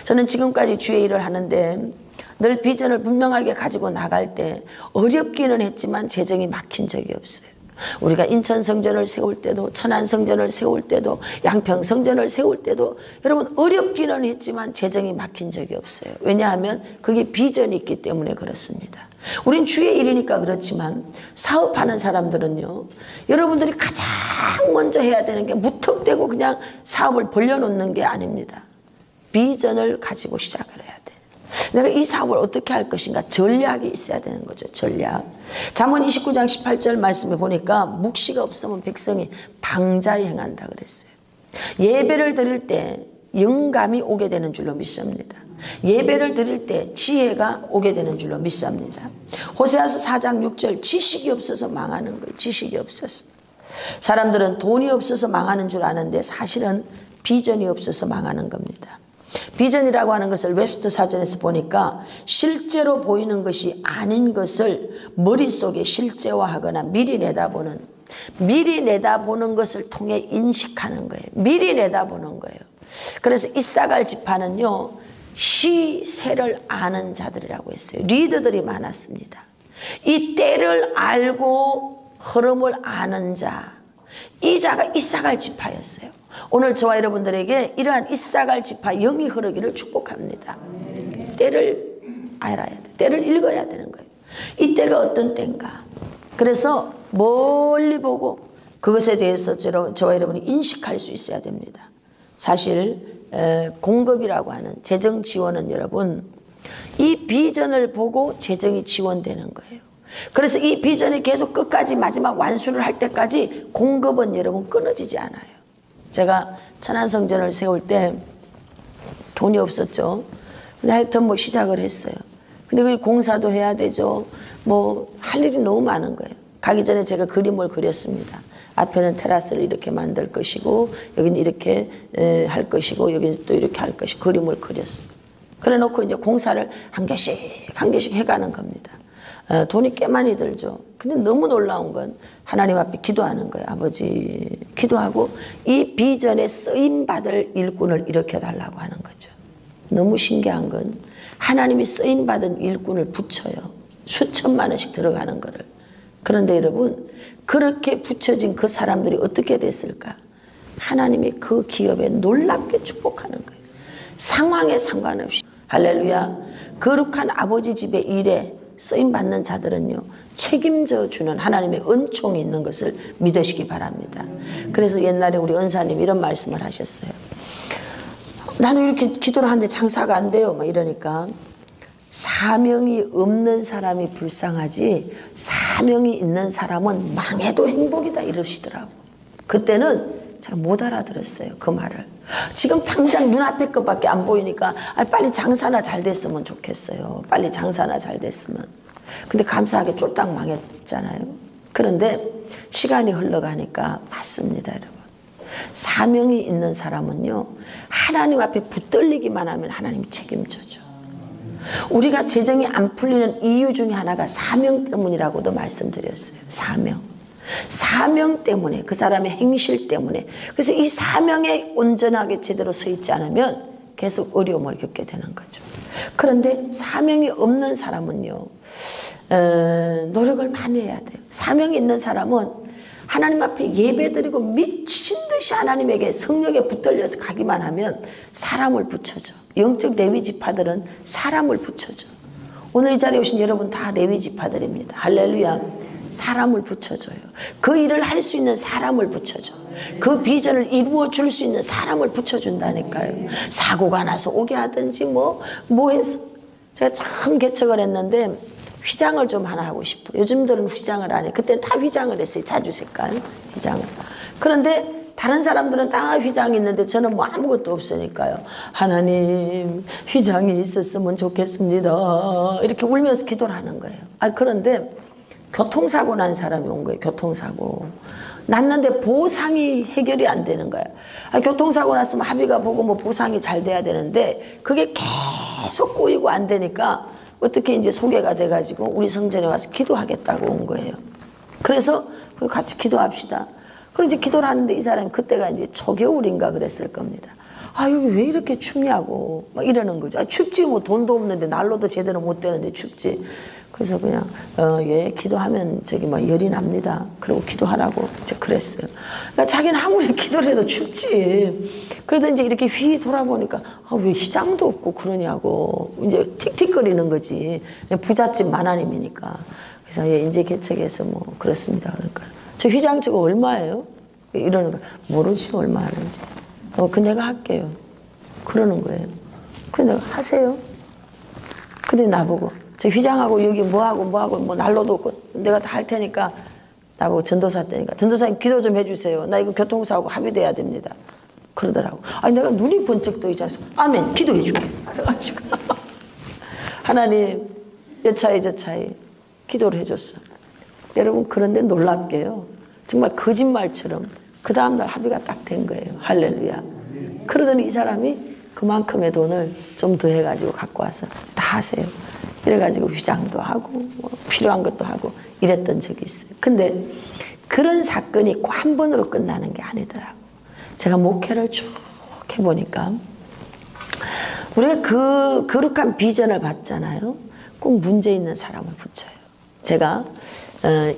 저는 지금까지 주의 일을 하는데 늘 비전을 분명하게 가지고 나갈 때 어렵기는 했지만 재정이 막힌 적이 없어요. 우리가 인천 성전을 세울 때도, 천안 성전을 세울 때도, 양평 성전을 세울 때도 여러분 어렵기는 했지만 재정이 막힌 적이 없어요. 왜냐하면 그게 비전이 있기 때문에 그렇습니다. 우린 주의 일이니까 그렇지만 사업하는 사람들은요, 여러분들이 가장 먼저 해야 되는 게 무턱대고 그냥 사업을 벌려놓는 게 아닙니다. 비전을 가지고 시작을 해야 돼. 내가 이 사업을 어떻게 할 것인가, 전략이 있어야 되는 거죠. 전략. 잠언 29장 18절 말씀에 보니까 묵시가 없으면 백성이 방자히 행한다 그랬어요. 예배를 드릴 때 영감이 오게 되는 줄로 믿습니다. 예배를 드릴 때 지혜가 오게 되는 줄로 믿습니다. 호세아서 4장 6절 지식이 없어서 망하는 거예요. 지식이 없어서. 사람들은 돈이 없어서 망하는 줄 아는데 사실은 비전이 없어서 망하는 겁니다. 비전이라고 하는 것을 웹스터 사전에서 보니까 실제로 보이는 것이 아닌 것을 머릿속에 실제화하거나 미리 내다보는 것을 통해 인식하는 거예요. 미리 내다보는 거예요. 그래서 이사갈 지파는요, 시세를 아는 자들이라고 했어요. 리더들이 많았습니다. 이 때를 알고 흐름을 아는 자, 이 자가 이사갈 지파였어요. 오늘 저와 여러분들에게 이러한 이사갈 지파 영이 흐르기를 축복합니다. 때를 알아야 돼. 때를 읽어야 되는 거예요. 이 때가 어떤 때인가. 그래서 멀리 보고 그것에 대해서 저와 여러분이 인식할 수 있어야 됩니다. 사실 공급이라고 하는 재정 지원은 여러분, 이 비전을 보고 재정이 지원되는 거예요. 그래서 이 비전이 계속 끝까지 마지막 완수를 할 때까지 공급은 여러분 끊어지지 않아요. 제가 천안성전을 세울 때 돈이 없었죠. 근데 하여튼 뭐 시작을 했어요. 근데 그 공사도 해야 되죠. 뭐 할 일이 너무 많은 거예요. 가기 전에 제가 그림을 그렸습니다. 앞에는 테라스를 이렇게 만들 것이고 여기는 이렇게 할 것이고 여기는 또 이렇게 할 것이고 그림을 그렸어요. 그래 놓고 이제 공사를 한 개씩 한 개씩 해가는 겁니다. 돈이 꽤 많이 들죠. 근데 너무 놀라운 건 하나님 앞에 기도하는 거예요. 아버지 기도하고 이 비전에 쓰임받을 일꾼을 일으켜달라고 하는 거죠. 너무 신기한 건 하나님이 쓰임받은 일꾼을 붙여요. 수천만 원씩 들어가는 거를. 그런데 여러분 그렇게 붙여진 그 사람들이 어떻게 됐을까? 하나님이 그 기업에 놀랍게 축복하는 거예요. 상황에 상관없이. 할렐루야. 거룩한 아버지 집의 일에 쓰임받는 자들은요 책임져 주는 하나님의 은총이 있는 것을 믿으시기 바랍니다. 그래서 옛날에 우리 은사님 이런 말씀을 하셨어요. 나는 이렇게 기도를 하는데 장사가 안 돼요 막 이러니까 사명이 없는 사람이 불쌍하지 사명이 있는 사람은 망해도 행복이다 이러시더라고. 그때는 제가 못 알아들었어요 그 말을. 지금 당장 눈앞에 것밖에 안 보이니까 빨리 장사나 잘 됐으면 좋겠어요. 빨리 장사나 잘 됐으면. 근데 감사하게 쫄딱 망했잖아요. 그런데 시간이 흘러가니까 맞습니다 여러분. 사명이 있는 사람은요 하나님 앞에 붙들리기만 하면 하나님이 책임져줘. 우리가 재정이 안 풀리는 이유 중에 하나가 사명 때문이라고도 말씀드렸어요. 사명 때문에 그 사람의 행실 때문에. 그래서 이 사명에 온전하게 제대로 서 있지 않으면 계속 어려움을 겪게 되는 거죠. 그런데 사명이 없는 사람은요 노력을 많이 해야 돼요. 사명이 있는 사람은 하나님 앞에 예배드리고 미친 듯이 하나님에게 성령에 붙들려서 가기만 하면 사람을 붙여줘. 영적 레위 지파들은 사람을 붙여줘. 오늘 이 자리에 오신 여러분 다 레위 지파들입니다. 할렐루야. 사람을 붙여줘요. 그 일을 할 수 있는 사람을 붙여줘. 그 비전을 이루어 줄 수 있는 사람을 붙여준다니까요. 사고가 나서 오게 하든지 뭐 해서. 제가 참 개척을 했는데 휘장을 좀 하나 하고 싶어요. 요즘들은 휘장을 안 해요. 그때는 다 휘장을 했어요. 자주 색깔 휘장을. 그런데 다른 사람들은 다 휘장이 있는데 저는 뭐 아무것도 없으니까요. 하나님 휘장이 있었으면 좋겠습니다. 이렇게 울면서 기도를 하는 거예요. 그런데 교통사고 난 사람이 온 거예요. 교통사고. 났는데 보상이 해결이 안 되는 거예요. 교통사고 났으면 합의가 보고 뭐 보상이 잘 돼야 되는데 그게 계속 꼬이고 안 되니까 어떻게 이제 소개가 돼가지고 우리 성전에 와서 기도하겠다고 온 거예요. 그래서 같이 기도합시다. 그럼 이제 기도를 하는데 이 사람이 그때가 이제 초겨울인가 그랬을 겁니다. 여기 왜 이렇게 춥냐고 막 이러는 거죠. 춥지 뭐 돈도 없는데 난로도 제대로 못 되는데 춥지. 그래서 그냥 예 기도하면 저기 막 열이 납니다. 그리고 기도하라고 이제 그랬어요. 그러니까 자기는 아무리 기도를 해도 춥지. 그래도 이제 이렇게 휘 돌아보니까 왜 휘장도 없고 그러냐고 이제 틱틱거리는 거지. 부잣집 만화님이니까. 그래서 예 이제 개척해서 뭐 그렇습니다. 그러니까 저 휘장 저거 얼마예요? 이러는 거 모르지 얼마 하는지. 그 내가 할게요. 그러는 거예요. 근데 내가 하세요. 근데 나보고 저 휘장하고 여기 뭐하고 뭐 난로도 없고 내가 다 할 테니까 나보고 전도사 때니까 전도사님 기도 좀 해주세요. 나 이거 교통사고 합의돼야 됩니다. 그러더라고. 내가 눈이 번쩍 떠 있잖아요. 아멘 기도해 줄게. 그래가지고 하나님 저 차이 기도를 해줬어. 여러분 그런데 놀랍게요. 정말 거짓말처럼 그 다음날 합의가 딱 된 거예요. 할렐루야. 그러더니 이 사람이 그만큼의 돈을 좀 더 해가지고 갖고 와서 다 하세요. 이래가지고 휘장도 하고 뭐 필요한 것도 하고 이랬던 적이 있어요. 근데 그런 사건이 꼭 한 번으로 끝나는 게 아니더라고. 제가 목회를 쭉 해보니까 우리가 그 거룩한 비전을 받잖아요. 꼭 문제 있는 사람을 붙여요. 제가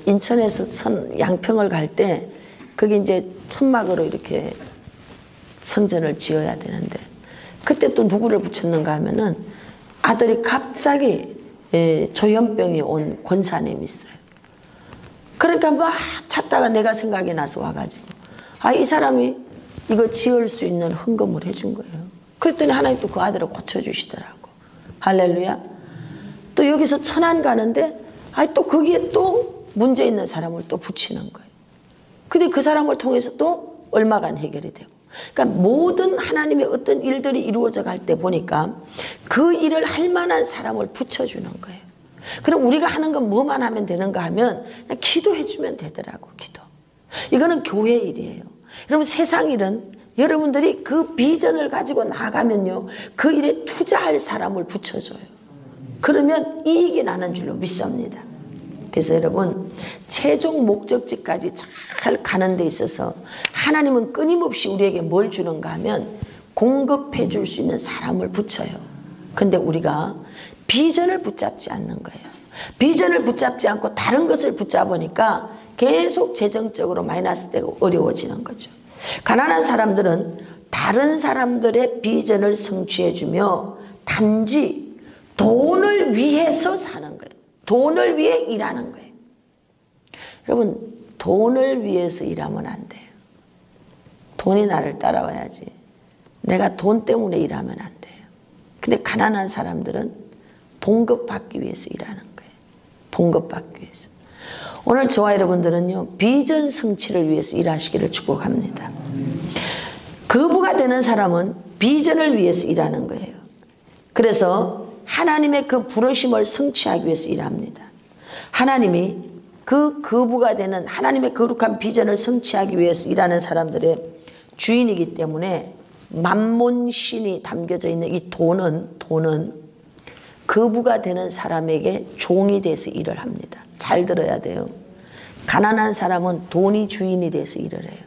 인천에서 양평을 갈 때 거기 이제 천막으로 이렇게 성전을 지어야 되는데 그때 또 누구를 붙였는가 하면은 아들이 갑자기 조현병이 온 권사님이 있어요. 그러니까 막 찾다가 내가 생각이 나서 와가지고 이 사람이 이거 지을 수 있는 헌금을 해준 거예요. 그랬더니 하나님 또 그 아들을 고쳐주시더라고. 할렐루야. 또 여기서 천안 가는데 아니 또 거기에 또 문제 있는 사람을 또 붙이는 거예요. 근데 그 사람을 통해서 또 얼마간 해결이 되고. 그러니까 모든 하나님의 어떤 일들이 이루어져 갈 때 보니까 그 일을 할 만한 사람을 붙여주는 거예요. 그럼 우리가 하는 건 뭐만 하면 되는가 하면 그냥 기도해주면 되더라고. 기도. 이거는 교회 일이에요. 여러분 세상 일은 여러분들이 그 비전을 가지고 나가면요, 그 일에 투자할 사람을 붙여줘요. 그러면 이익이 나는 줄로 믿습니다. 그래서 여러분 최종 목적지까지 잘 가는 데 있어서 하나님은 끊임없이 우리에게 뭘 주는가 하면 공급해 줄 수 있는 사람을 붙여요. 근데 우리가 비전을 붙잡지 않는 거예요. 비전을 붙잡지 않고 다른 것을 붙잡으니까 계속 재정적으로 마이너스 되고 어려워지는 거죠. 가난한 사람들은 다른 사람들의 비전을 성취해 주며 단지 돈을 위해서 사는 거예요. 돈을 위해 일하는 거예요. 여러분 돈을 위해서 일하면 안 돼요. 돈이 나를 따라와야지. 내가 돈 때문에 일하면 안 돼요. 근데 가난한 사람들은 봉급받기 위해서 일하는 거예요. 봉급받기 위해서. 오늘 저와 여러분들은요, 비전 성취를 위해서 일하시기를 축복합니다. 거부가 되는 사람은 비전을 위해서 일하는 거예요. 그래서 하나님의 그 부르심을 성취하기 위해서 일합니다. 하나님이 그 거부가 되는 하나님의 거룩한 비전을 성취하기 위해서 일하는 사람들의 주인이기 때문에 만몬신이 담겨져 있는 이 돈은 거부가 되는 사람에게 종이 돼서 일을 합니다. 잘 들어야 돼요. 가난한 사람은 돈이 주인이 돼서 일을 해요.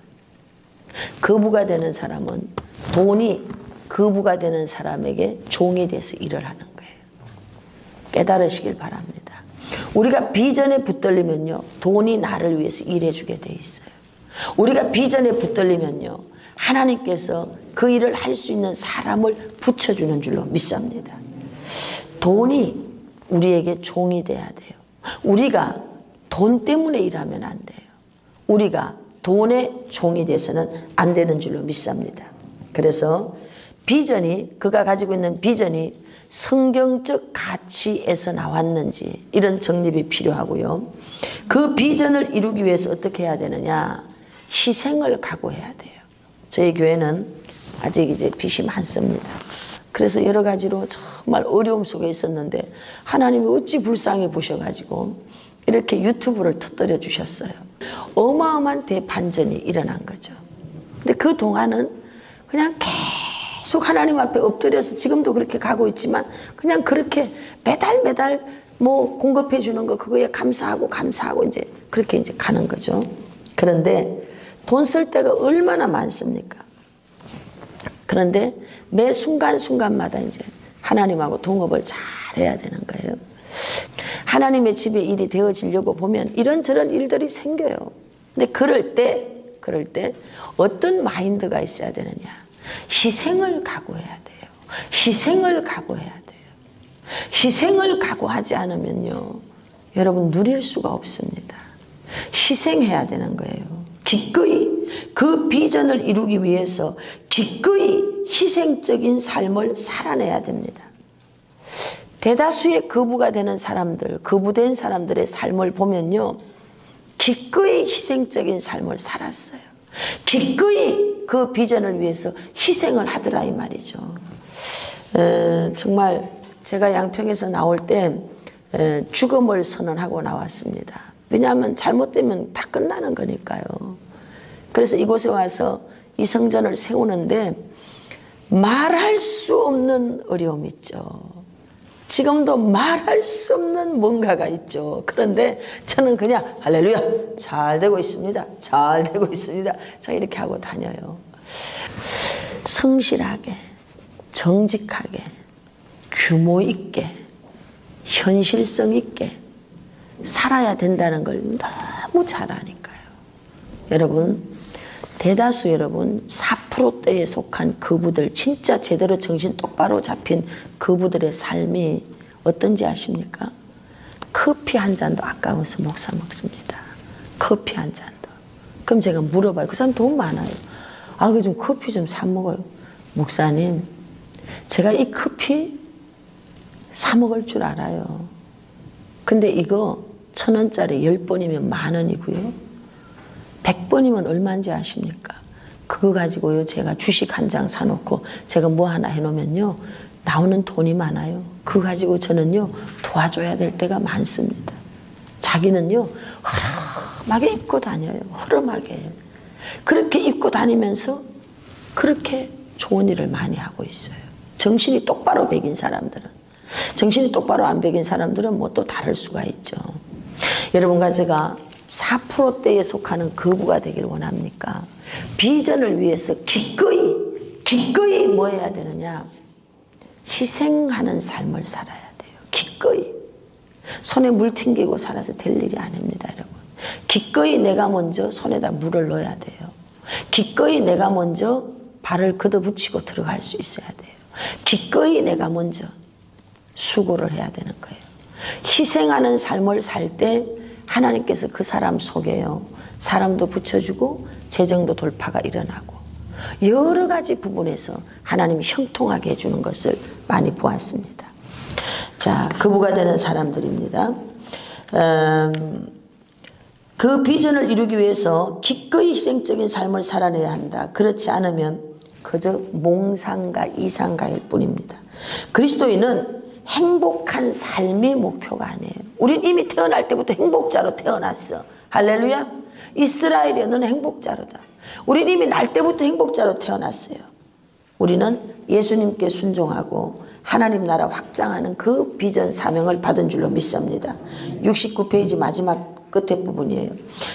거부가 되는 사람은 돈이 거부가 되는 사람에게 종이 돼서 일을 하는 거예요. 깨달으시길 바랍니다. 우리가 비전에 붙들리면요, 돈이 나를 위해서 일해주게 돼 있어요. 우리가 비전에 붙들리면요, 하나님께서 그 일을 할 수 있는 사람을 붙여주는 줄로 믿습니다. 돈이 우리에게 종이 돼야 돼요. 우리가 돈 때문에 일하면 안 돼요. 우리가 돈의 종이 돼서는 안 되는 줄로 믿습니다. 그래서 비전이, 그가 가지고 있는 비전이 성경적 가치에서 나왔는지 이런 정립이 필요하고요. 그 비전을 이루기 위해서 어떻게 해야 되느냐? 희생을 각오해야 돼요. 저희 교회는 아직 이제 빚이 많습니다. 그래서 여러 가지로 정말 어려움 속에 있었는데 하나님이 어찌 불쌍히 보셔가지고 이렇게 유튜브를 터뜨려 주셨어요. 어마어마한 대반전이 일어난 거죠. 근데 그 동안은 그냥 계속 하나님 앞에 엎드려서 지금도 그렇게 가고 있지만 그냥 그렇게 매달 뭐 공급해 주는 거 그거에 감사하고 이제 그렇게 이제 가는 거죠. 그런데 돈 쓸 때가 얼마나 많습니까? 그런데 매 순간순간마다 이제 하나님하고 동업을 잘 해야 되는 거예요. 하나님의 집에 일이 되어지려고 보면 이런저런 일들이 생겨요. 근데 그럴 때 어떤 마인드가 있어야 되느냐? 희생을 각오해야 돼요. 희생을 각오해야 돼요. 희생을 각오하지 않으면요, 여러분 누릴 수가 없습니다. 희생해야 되는 거예요. 기꺼이 그 비전을 이루기 위해서 기꺼이 희생적인 삶을 살아내야 됩니다. 대다수의 거부가 되는 사람들, 거부된 사람들의 삶을 보면요, 기꺼이 희생적인 삶을 살았어요. 기꺼이 그 비전을 위해서 희생을 하더라 이 말이죠. 정말 제가 양평에서 나올 때 죽음을 선언하고 나왔습니다. 왜냐하면 잘못되면 다 끝나는 거니까요. 그래서 이곳에 와서 이 성전을 세우는데 말할 수 없는 어려움이 있죠. 지금도 말할 수 없는 뭔가가 있죠. 그런데 저는 그냥 할렐루야, 잘 되고 있습니다. 잘 되고 있습니다. 자, 이렇게 하고 다녀요. 성실하게, 정직하게, 규모 있게, 현실성 있게 살아야 된다는 걸 너무 잘 아니까요. 여러분, 대다수 여러분 4%대에 속한 그부들, 진짜 제대로 정신 똑바로 잡힌 그부들의 삶이 어떤지 아십니까? 커피 한 잔도 아까워서 못 사 먹습니다. 커피 한 잔도. 그럼 제가 물어봐요. 그 사람 돈 많아요. 아, 그 좀 커피 좀 사 먹어요. 목사님, 제가 이 커피 사 먹을 줄 알아요. 근데 이거 1,000원짜리 10번이면 10,000원이고요. 100번이면 얼마인지 아십니까? 그거 가지고요, 제가 주식 한 장 사놓고 제가 뭐 하나 해놓으면요, 나오는 돈이 많아요. 그거 가지고 저는요, 도와줘야 될 때가 많습니다. 자기는요, 허름하게 입고 다녀요. 허름하게. 그렇게 입고 다니면서 그렇게 좋은 일을 많이 하고 있어요. 정신이 똑바로 배긴 사람들은. 정신이 똑바로 안 배긴 사람들은 뭐 또 다를 수가 있죠. 여러분과 제가 4%대에 속하는 거부가 되길 원합니까? 비전을 위해서 기꺼이 뭐 해야 되느냐? 희생하는 삶을 살아야 돼요. 기꺼이. 손에 물 튕기고 살아서 될 일이 아닙니다, 여러분. 기꺼이 내가 먼저 손에다 물을 넣어야 돼요. 기꺼이 내가 먼저 발을 걷어붙이고 들어갈 수 있어야 돼요. 기꺼이 내가 먼저 수고를 해야 되는 거예요. 희생하는 삶을 살 때 하나님께서 그 사람 속에요, 사람도 붙여주고 재정도 돌파가 일어나고 여러 가지 부분에서 하나님이 형통하게 해주는 것을 많이 보았습니다. 자, 거부가 되는 사람들입니다. 그 비전을 이루기 위해서 기꺼이 희생적인 삶을 살아내야 한다. 그렇지 않으면 그저 몽상가 이상가일 뿐입니다. 그리스도인은 행복한 삶이 목표가 아니에요. 우린 이미 태어날 때부터 행복자로 태어났어. 할렐루야. 이스라엘이야, 너는 행복자로다. 우린 이미 날 때부터 행복자로 태어났어요. 우리는 예수님께 순종하고 하나님 나라 확장하는 그 비전 사명을 받은 줄로 믿습니다. 69페이지 마지막 끝에 부분이에요.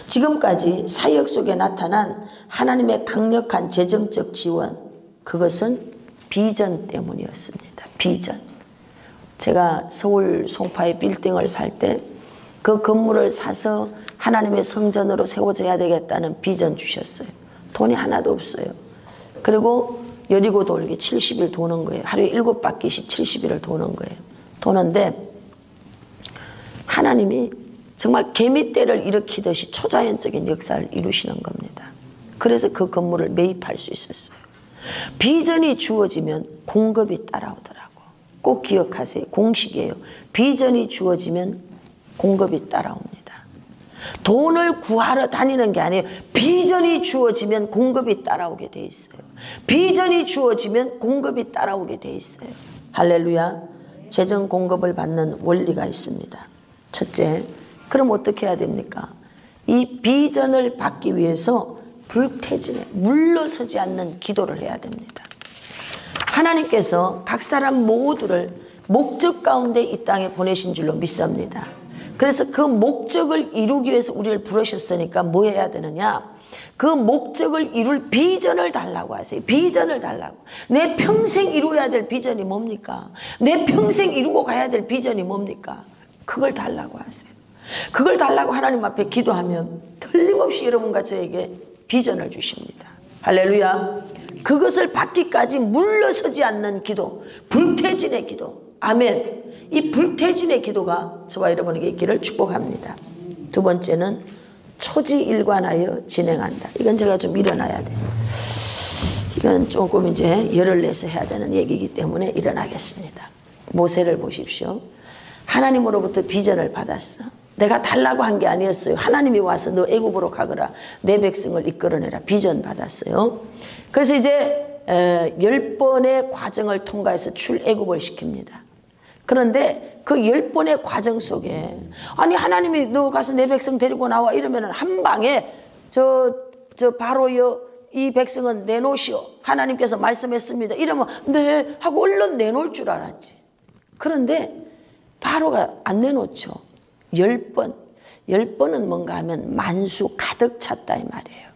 지금까지 사역 속에 나타난 하나님의 강력한 재정적 지원, 그것은 비전 때문이었습니다. 비전. 제가 서울 송파의 빌딩을 살 때 그 건물을 사서 하나님의 성전으로 세워져야 되겠다는 비전 주셨어요. 돈이 하나도 없어요. 그리고 여리고 돌기 70일 도는 거예요. 하루에 7바퀴씩 70일을 도는 거예요. 도는데 하나님이 정말 개미떼를 일으키듯이 초자연적인 역사를 이루시는 겁니다. 그래서 그 건물을 매입할 수 있었어요. 비전이 주어지면 공급이 따라오더라고요. 꼭 기억하세요. 공식이에요. 비전이 주어지면 공급이 따라옵니다. 돈을 구하러 다니는 게 아니에요. 비전이 주어지면 공급이 따라오게 돼 있어요. 비전이 주어지면 공급이 따라오게 돼 있어요. 할렐루야. 재정 공급을 받는 원리가 있습니다. 첫째, 그럼 어떻게 해야 됩니까? 이 비전을 받기 위해서 불태진에 물러서지 않는 기도를 해야 됩니다. 하나님께서 각 사람 모두를 목적 가운데 이 땅에 보내신 줄로 믿습니다. 그래서 그 목적을 이루기 위해서 우리를 부르셨으니까 뭐 해야 되느냐? 그 목적을 이룰 비전을 달라고 하세요. 비전을 달라고. 내 평생 이루어야 될 비전이 뭡니까? 내 평생 이루고 가야 될 비전이 뭡니까? 그걸 달라고 하세요. 그걸 달라고 하나님 앞에 기도하면 틀림없이 여러분과 저에게 비전을 주십니다. 할렐루야. 그것을 받기까지 물러서지 않는 기도, 불태진의 기도. 아멘. 이 불태진의 기도가 저와 여러분에게 있기를 축복합니다. 두 번째는 초지일관하여 진행한다. 이건 제가 좀 일어나야 돼요. 이건 조금 이제 열을 내서 해야 되는 얘기이기 때문에 일어나겠습니다. 모세를 보십시오. 하나님으로부터 비전을 받았어. 내가 달라고 한 게 아니었어요. 하나님이 와서 너 애굽으로 가거라. 내 백성을 이끌어내라. 비전 받았어요. 그래서 이제 10번의 과정을 통과해서 출애굽을 시킵니다. 그런데 그 10번의 과정 속에 아니 하나님이 너 가서 내 백성 데리고 나와 이러면 한 방에 저 바로요 이 백성은 내놓으시오. 하나님께서 말씀했습니다. 이러면 네 하고 얼른 내놓을 줄 알았지. 그런데 바로가 안 내놓죠. 10번. 10번은 뭔가 하면 만수 가득 찼다 이 말이에요.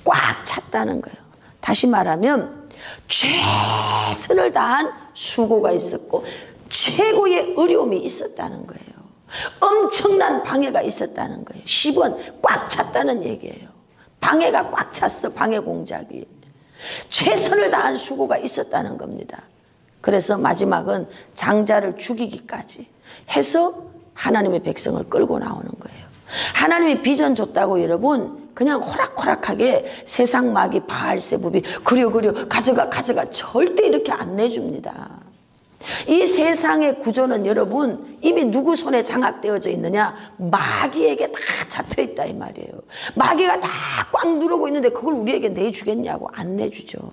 꽉 찼다는 거예요. 다시 말하면 최선을 다한 수고가 있었고 최고의 어려움이 있었다는 거예요. 엄청난 방해가 있었다는 거예요. 10원 꽉 찼다는 얘기예요. 방해가 꽉 찼어. 방해 공작이. 최선을 다한 수고가 있었다는 겁니다. 그래서 마지막은 장자를 죽이기까지 해서 하나님의 백성을 끌고 나오는 거예요. 하나님이 비전 줬다고 여러분 그냥 호락호락하게 세상 마귀 바알세부비 그려 가져가 절대 이렇게 안 내줍니다. 이 세상의 구조는 여러분 이미 누구 손에 장악되어져 있느냐? 마귀에게 다 잡혀있다 이 말이에요. 마귀가 다 꽉 누르고 있는데 그걸 우리에게 내주겠냐고. 안 내주죠.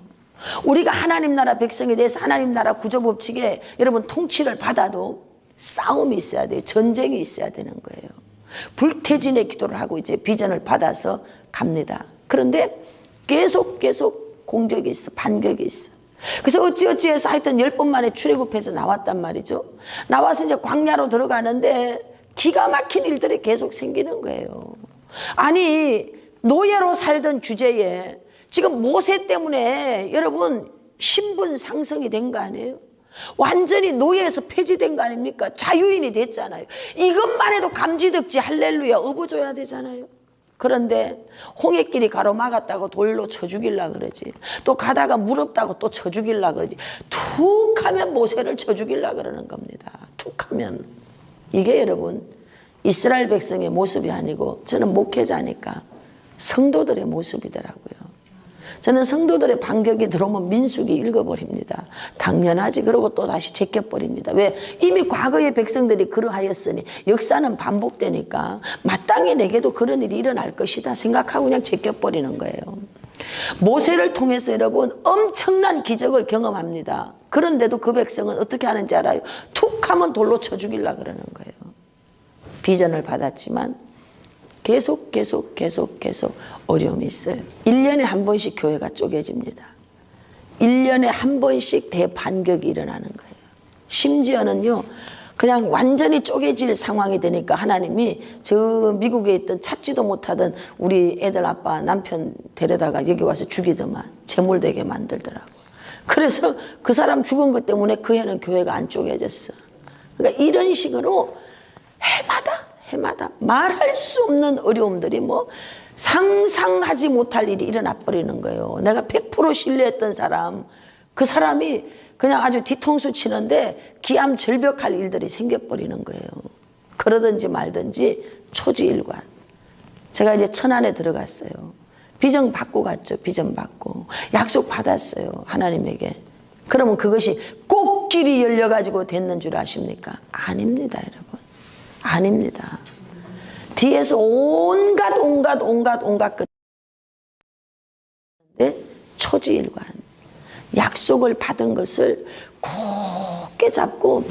우리가 하나님 나라 백성에 대해서 하나님 나라 구조 법칙에 여러분 통치를 받아도 싸움이 있어야 돼요. 전쟁이 있어야 되는 거예요. 불태진의 기도를 하고 이제 비전을 받아서 갑니다. 그런데 계속 공격이 있어. 반격이 있어. 그래서 어찌어찌해서 하여튼 10번 만에 출애굽해서 나왔단 말이죠. 나와서 이제 광야로 들어가는데 기가 막힌 일들이 계속 생기는 거예요. 아니 노예로 살던 주제에 지금 모세 때문에 여러분 신분 상승이 된 거 아니에요? 완전히 노예에서 폐지된 거 아닙니까? 자유인이 됐잖아요. 이것만 해도 감지덕지 할렐루야 업어줘야 되잖아요. 그런데 홍해길이 가로막았다고 돌로 쳐 죽이려고 그러지. 또 가다가 물 없다고 또 쳐 죽이려고 그러지. 툭 하면 모세를 쳐 죽이려고 그러는 겁니다. 툭 하면. 이게 여러분 이스라엘 백성의 모습이 아니고 저는 목회자니까 성도들의 모습이더라고요. 저는 성도들의 반격이 들어오면 민수기 읽어버립니다. 당연하지. 그러고 또 다시 제껴버립니다. 왜? 이미 과거의 백성들이 그러하였으니 역사는 반복되니까 마땅히 내게도 그런 일이 일어날 것이다 생각하고 그냥 제껴버리는 거예요. 모세를 통해서 여러분 엄청난 기적을 경험합니다. 그런데도 그 백성은 어떻게 하는지 알아요? 툭 하면 돌로 쳐 죽이려고 그러는 거예요. 비전을 받았지만 계속 어려움이 있어요. 1년에 한 번씩 교회가 쪼개집니다. 1년에 한 번씩 대반격이 일어나는 거예요. 심지어는요 그냥 완전히 쪼개질 상황이 되니까 하나님이 저 미국에 있던 찾지도 못하던 우리 애들 아빠 남편 데려다가 여기 와서 죽이더만 재물되게 만들더라고. 그래서 그 사람 죽은 것 때문에 그 해는 교회가 안 쪼개졌어. 그러니까 이런 식으로 해마다 말할 수 없는 어려움들이 뭐 상상하지 못할 일이 일어나 버리는 거예요. 내가 100% 신뢰했던 사람, 그 사람이 그냥 아주 뒤통수 치는데 기암절벽할 일들이 생겨버리는 거예요. 그러든지 말든지 초지일관. 제가 이제 천안에 들어갔어요. 비전 받고 갔죠. 비전 받고 약속 받았어요. 하나님에게. 그러면 그것이 꼭길이 열려가지고 됐는 줄 아십니까? 아닙니다, 여러분. 아닙니다. 뒤에서 온갖 끝인데 초지일관. 약속을 받은 것을 굳게 잡고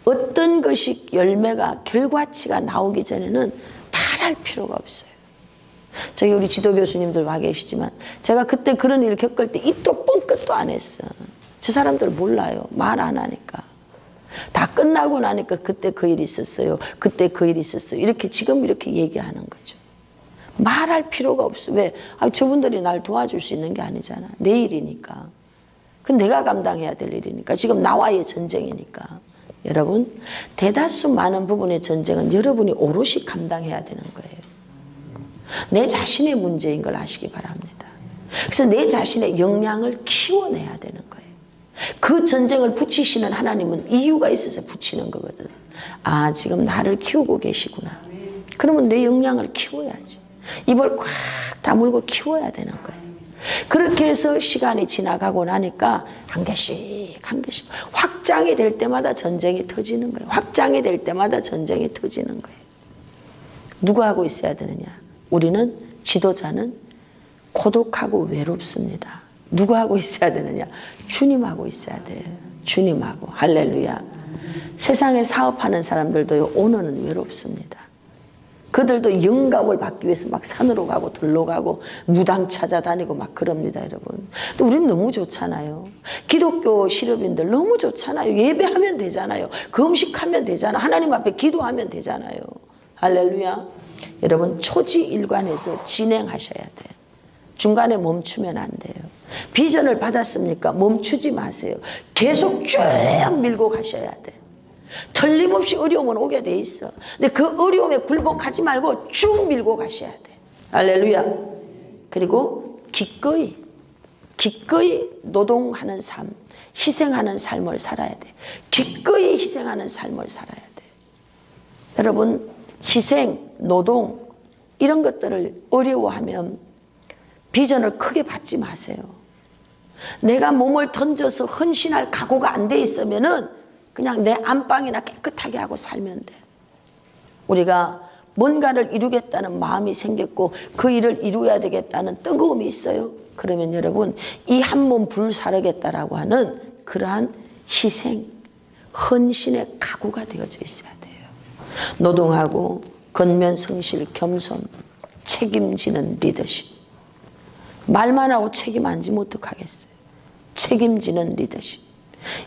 어떤 것이 열매가 결과치가 나오기 전에는 말할 필요가 없어요. 저기 우리 지도 교수님들 와 계시지만 제가 그때 그런 일을 겪을 때 입도 뻥끗도 안 했어. 저 사람들 몰라요. 말 안 하니까. 다 끝나고 나니까 그때 그 일이 있었어요. 그때 그 일이 있었어요. 이렇게 지금 이렇게 얘기하는 거죠. 말할 필요가 없어. 왜? 저분들이 날 도와줄 수 있는 게 아니잖아. 내 일이니까. 그건 내가 감당해야 될 일이니까. 지금 나와의 전쟁이니까. 여러분, 대다수 많은 부분의 전쟁은 여러분이 오롯이 감당해야 되는 거예요. 내 자신의 문제인 걸 아시기 바랍니다. 그래서 내 자신의 역량을 키워내야 되는 거예요. 그 전쟁을 붙이시는 하나님은 이유가 있어서 붙이는 거거든. 아, 지금 나를 키우고 계시구나. 그러면 내 역량을 키워야지. 입을 꽉 다물고 키워야 되는 거예요. 그렇게 해서 시간이 지나가고 나니까 한 개씩 확장이 될 때마다 전쟁이 터지는 거예요. 확장이 될 때마다 전쟁이 터지는 거예요. 누가 하고 있어야 되느냐? 우리는 지도자는 고독하고 외롭습니다. 누가 하고 있어야 되느냐? 주님하고 있어야 돼요. 주님하고. 할렐루야. 세상에 사업하는 사람들도 오늘은 외롭습니다. 그들도 영감을 받기 위해서 막 산으로 가고 들로 가고 무당 찾아다니고 막 그럽니다, 여러분. 또 우리는 너무 좋잖아요. 기독교 실업인들 너무 좋잖아요. 예배하면 되잖아요. 금식하면 되잖아요. 하나님 앞에 기도하면 되잖아요. 할렐루야. 여러분, 초지일관에서 진행하셔야 돼요. 중간에 멈추면 안 돼요. 비전을 받았습니까? 멈추지 마세요. 계속 쭉 밀고 가셔야 돼. 틀림없이 어려움은 오게 돼 있어. 근데 그 어려움에 굴복하지 말고 쭉 밀고 가셔야 돼. 할렐루야. 그리고 기꺼이 노동하는 삶, 희생하는 삶을 살아야 돼. 기꺼이 희생하는 삶을 살아야 돼. 여러분, 희생, 노동 이런 것들을 어려워하면 비전을 크게 받지 마세요. 내가 몸을 던져서 헌신할 각오가 안 돼 있으면은 그냥 내 안방이나 깨끗하게 하고 살면 돼. 우리가 뭔가를 이루겠다는 마음이 생겼고 그 일을 이루어야 되겠다는 뜨거움이 있어요. 그러면 여러분 이 한 몸 불사르겠다라고 하는 그러한 희생, 헌신의 각오가 되어져 있어야 돼요. 노동하고 근면성실, 겸손, 책임지는 리더십. 말만 하고 책임 안 지면 어떡하겠어요. 책임지는 리더십.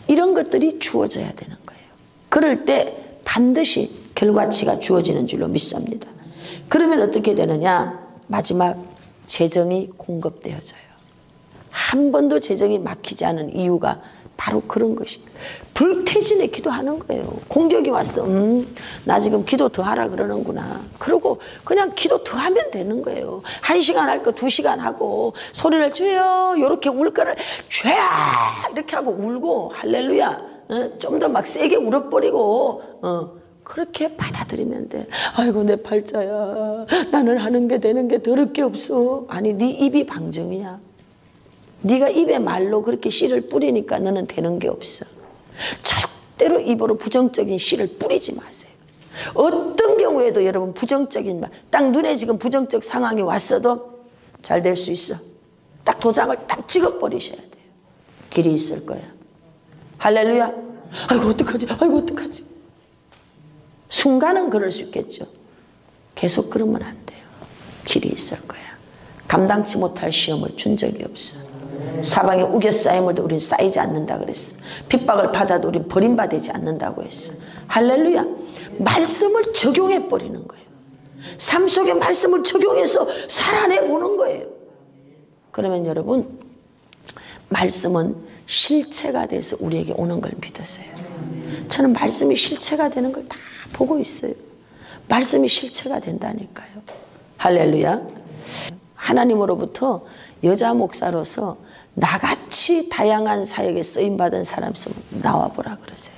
이런 것들이 주어져야 되는 거예요. 그럴 때 반드시 결과치가 주어지는 줄로 믿습니다. 그러면 어떻게 되느냐? 마지막 재정이 공급되어져요. 한 번도 재정이 막히지 않은 이유가 바로 그런 것입니다. 불태진에 기도하는 거예요. 공격이 왔어. 나 지금 기도 더 하라 그러는구나. 그러고 그냥 기도 더 하면 되는 거예요. 1시간 할 거 2시간 하고 소리를 줘요. 이렇게 울 거를 죄야 이렇게 하고 울고 할렐루야. 좀 더 막 세게 울어버리고 그렇게 받아들이면 돼. 아이고 내 팔자야. 나는 하는 게 되는 게 더럽 게 없어. 아니 네 입이 방정이야. 네가 입에 말로 그렇게 씨를 뿌리니까 너는 되는 게 없어. 절대로 입으로 부정적인 씨를 뿌리지 마세요. 어떤 경우에도 여러분 부정적인 말, 딱 눈에 지금 부정적 상황이 왔어도 잘 될 수 있어. 딱 도장을 딱 찍어버리셔야 돼요. 길이 있을 거야. 할렐루야. 아이고 어떡하지? 아이고 어떡하지? 순간은 그럴 수 있겠죠. 계속 그러면 안 돼요. 길이 있을 거야. 감당치 못할 시험을 준 적이 없어. 사방에 우겨싸임을 우린 쌓이지 않는다 그랬어. 핍박을 받아도 우린 버림받지 않는다고 했어. 할렐루야. 말씀을 적용해 버리는 거예요. 삶 속에 말씀을 적용해서 살아내 보는 거예요. 그러면 여러분 말씀은 실체가 돼서 우리에게 오는 걸 믿으세요. 저는 말씀이 실체가 되는 걸 다 보고 있어요. 말씀이 실체가 된다니까요. 할렐루야. 하나님으로부터 여자 목사로서 나같이 다양한 사역에 쓰임받은 사람 있으면 나와보라 그러세요.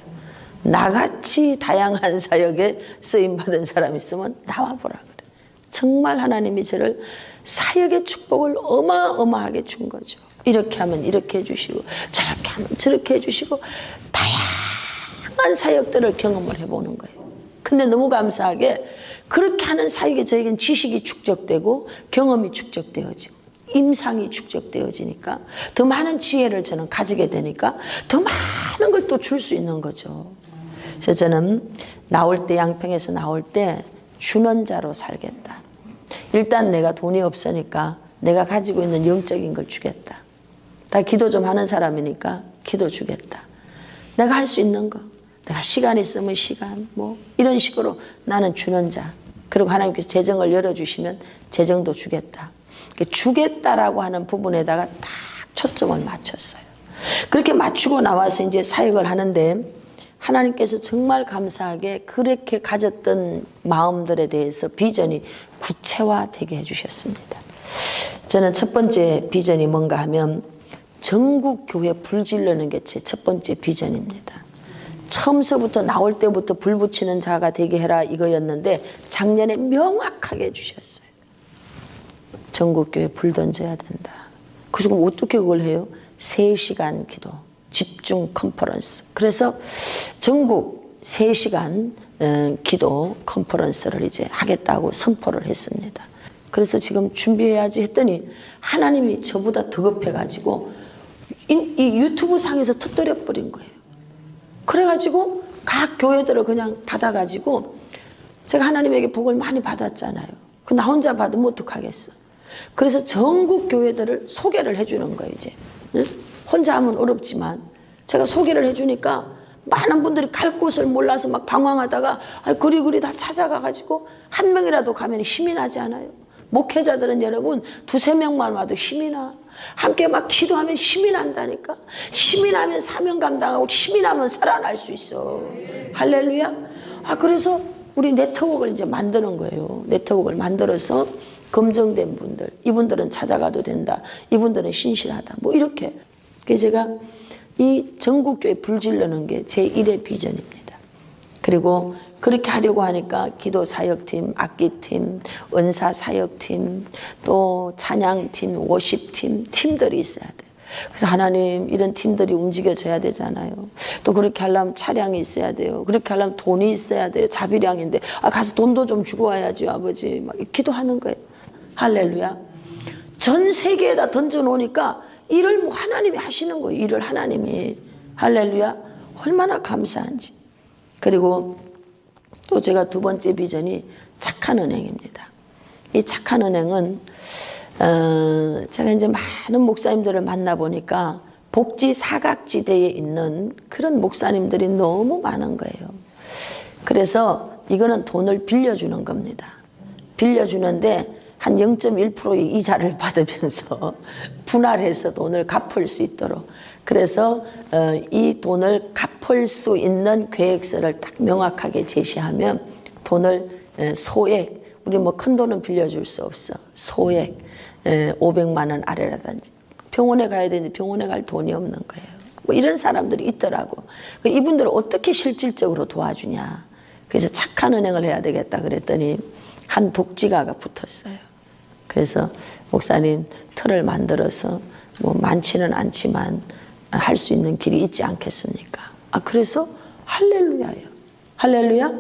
나같이 다양한 사역에 쓰임받은 사람 있으면 나와보라 그래. 정말 하나님이 저를 사역의 축복을 어마어마하게 준 거죠. 이렇게 하면 이렇게 해주시고 저렇게 하면 저렇게 해주시고 다양한 사역들을 경험을 해보는 거예요. 근데 너무 감사하게 그렇게 하는 사역에 저에겐 지식이 축적되고 경험이 축적되어지고 임상이 축적되어지니까 더 많은 지혜를 저는 가지게 되니까 더 많은 걸 또 줄 수 있는 거죠. 그래서 저는 나올 때 양평에서 나올 때 주는 자로 살겠다. 일단 내가 돈이 없으니까 내가 가지고 있는 영적인 걸 주겠다. 다 기도 좀 하는 사람이니까 기도 주겠다. 내가 할 수 있는 거. 내가 시간 있으면 시간 뭐 이런 식으로 나는 주는 자. 그리고 하나님께서 재정을 열어주시면 재정도 주겠다. 주겠다라고 하는 부분에다가 딱 초점을 맞췄어요. 그렇게 맞추고 나와서 이제 사역을 하는데 하나님께서 정말 감사하게 그렇게 가졌던 마음들에 대해서 비전이 구체화되게 해주셨습니다. 저는 첫 번째 비전이 뭔가 하면 전국 교회 불질르는 게 제 첫 번째 비전입니다. 처음서부터 나올 때부터 불 붙이는 자가 되게 해라 이거였는데 작년에 명확하게 해주셨어요. 전국교회 불 던져야 된다. 그래서 그럼 어떻게 그걸 해요? 3시간 기도, 집중 컨퍼런스. 그래서 전국 3시간 기도 컨퍼런스를 이제 하겠다고 선포를 했습니다. 그래서 지금 준비해야지 했더니 하나님이 저보다 더 급해가지고 이 유튜브 상에서 터뜨려 버린 거예요. 그래가지고 각 교회들을 그냥 받아가지고 제가 하나님에게 복을 많이 받았잖아요. 그 나 혼자 받으면 어떡하겠어. 그래서 전국 교회들을 소개를 해주는 거예요. 이제 혼자 하면 어렵지만 제가 소개를 해주니까 많은 분들이 갈 곳을 몰라서 막 방황하다가 거리거리 다 찾아가가지고 한 명이라도 가면 힘이 나지 않아요? 목회자들은 여러분 2-3명만 와도 힘이 나. 함께 막 기도하면 힘이 난다니까. 힘이 나면 사명 감당하고 힘이 나면 살아날 수 있어. 할렐루야. 그래서 우리 네트워크를 이제 만드는 거예요. 네트워크를 만들어서 검증된 분들, 이분들은 찾아가도 된다. 이분들은 신실하다. 뭐 이렇게. 그래서 제가 이 전국교회 불질르는 게 제 1의 비전입니다. 그리고 그렇게 하려고 하니까 기도 사역팀, 악기팀, 은사 사역팀, 또 찬양팀, 워십팀, 팀들이 있어야 돼요. 그래서 하나님, 이런 팀들이 움직여져야 되잖아요. 또 그렇게 하려면 차량이 있어야 돼요. 그렇게 하려면 돈이 있어야 돼요. 자비량인데 가서 돈도 좀 주고 와야지 아버지, 막 기도하는 거예요. 할렐루야. 전 세계에다 던져놓으니까 일을 뭐 하나님이 하시는 거예요. 일을 하나님이. 할렐루야. 얼마나 감사한지. 그리고 또 제가 두 번째 비전이 착한 은행입니다. 이 착한 은행은 제가 이제 많은 목사님들을 만나보니까 복지 사각지대에 있는 그런 목사님들이 너무 많은 거예요. 그래서 이거는 돈을 빌려주는 겁니다. 빌려주는데 한 0.1%의 이자를 받으면서 분할해서 돈을 갚을 수 있도록. 그래서 이 돈을 갚을 수 있는 계획서를 딱 명확하게 제시하면 돈을 소액, 우리 뭐 큰 돈은 빌려줄 수 없어. 소액 500만 원 아래라든지, 병원에 가야 되는데 병원에 갈 돈이 없는 거예요. 뭐 이런 사람들이 있더라고. 이분들을 어떻게 실질적으로 도와주냐. 그래서 착한 은행을 해야 되겠다 그랬더니 한 독지가가 붙었어요. 그래서 목사님, 틀을 만들어서 뭐 많지는 않지만 할 수 있는 길이 있지 않겠습니까? 그래서 할렐루야예요. 할렐루야.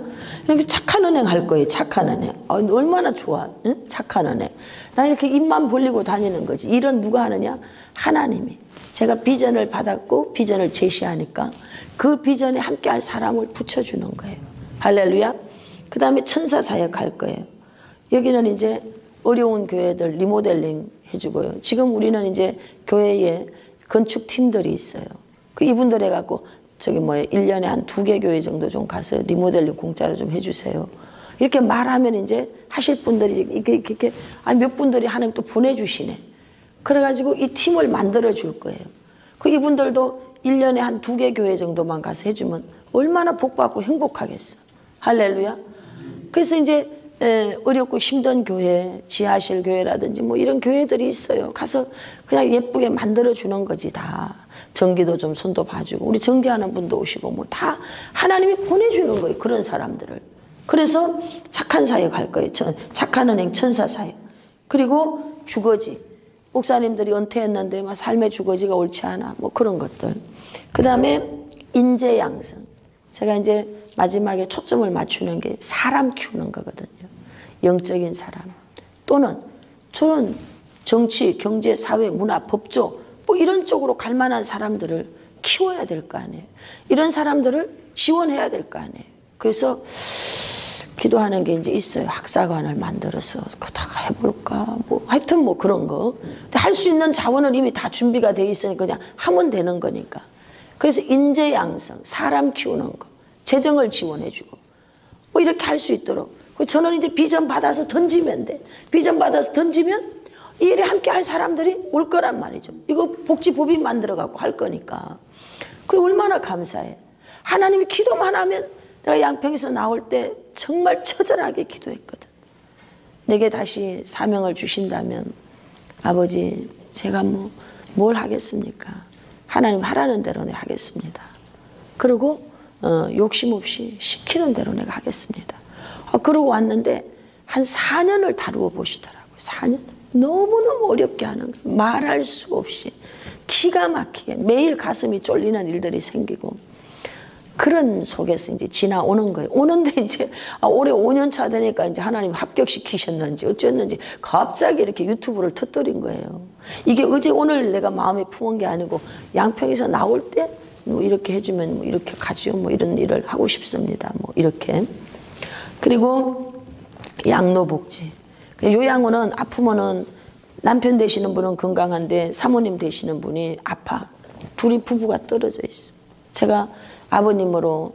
이렇게 착한 은행 할 거예요. 착한 은행. 얼마나 좋아. 응? 착한 은행. 나 이렇게 입만 벌리고 다니는 거지. 일은 누가 하느냐? 하나님이. 제가 비전을 받았고 비전을 제시하니까 그 비전에 함께 할 사람을 붙여주는 거예요. 할렐루야. 그 다음에 천사 사역 할 거예요. 여기는 이제 어려운 교회들 리모델링 해주고요. 지금 우리는 이제 교회에 건축팀들이 있어요. 이분들 해갖고 1년에 한 2개 교회 정도 좀 가서 리모델링 공짜로 좀 해주세요. 이렇게 말하면 이제 하실 분들이 이렇게 몇 분들이 하나님 또 보내주시네. 그래가지고 이 팀을 만들어 줄 거예요. 이분들도 1년에 한 2개 교회 정도만 가서 해주면 얼마나 복받고 행복하겠어. 할렐루야. 그래서 이제 어렵고 힘든 교회, 지하실 교회라든지 뭐 이런 교회들이 있어요. 가서 그냥 예쁘게 만들어 주는 거지 다. 전기도 좀 손도 봐주고, 우리 전기하는 분도 오시고 뭐 다 하나님이 보내주는 거예요. 그런 사람들을. 그래서 착한 사역 할 거예요. 착한 은행 천사 사역. 그리고 주거지. 목사님들이 은퇴했는데 막 삶의 주거지가 옳지 않아. 뭐 그런 것들. 그 다음에 인재 양성. 제가 이제 마지막에 초점을 맞추는 게 사람 키우는 거거든요. 영적인 사람. 또는 저는 정치, 경제, 사회, 문화, 법조 뭐 이런 쪽으로 갈 만한 사람들을 키워야 될 거 아니에요. 이런 사람들을 지원해야 될 거 아니에요. 그래서 기도하는 게 이제 있어요. 학사관을 만들어서 그다가 해볼까. 뭐 하여튼 뭐 그런 거. 할 수 있는 자원은 이미 다 준비가 돼 있으니까 그냥 하면 되는 거니까. 그래서 인재 양성, 사람 키우는 거, 재정을 지원해주고 뭐 이렇게 할 수 있도록. 저는 이제 비전 받아서 던지면 돼. 비전 받아서 던지면 이 일에 함께 할 사람들이 올 거란 말이죠. 이거 복지법인 만들어갖고 할 거니까. 그리고 얼마나 감사해. 하나님이 기도만 하면, 내가 양평에서 나올 때 정말 처절하게 기도했거든. 내게 다시 사명을 주신다면 아버지, 제가 뭘 하겠습니까? 하나님 하라는 대로 내가 하겠습니다. 그리고 욕심 없이 시키는 대로 내가 하겠습니다. 그러고 왔는데 한 4년을 다루어 보시더라고요. 4년. 너무너무 어렵게 하는 거예요. 말할 수 없이 기가 막히게 매일 가슴이 쫄리는 일들이 생기고, 그런 속에서 이제 지나오는 거예요. 오는데 이제 올해 5년 차 되니까 이제 하나님 합격시키셨는지 어쩌는지 갑자기 이렇게 유튜브를 터뜨린 거예요. 이게 어제 오늘 내가 마음에 품은 게 아니고 양평에서 나올 때 뭐 이렇게 해주면 뭐 이렇게 가지요. 뭐 이런 일을 하고 싶습니다. 뭐 이렇게. 그리고 양로복지. 요양원은 아프면은 남편 되시는 분은 건강한데 사모님 되시는 분이 아파. 둘이 부부가 떨어져 있어. 제가 아버님으로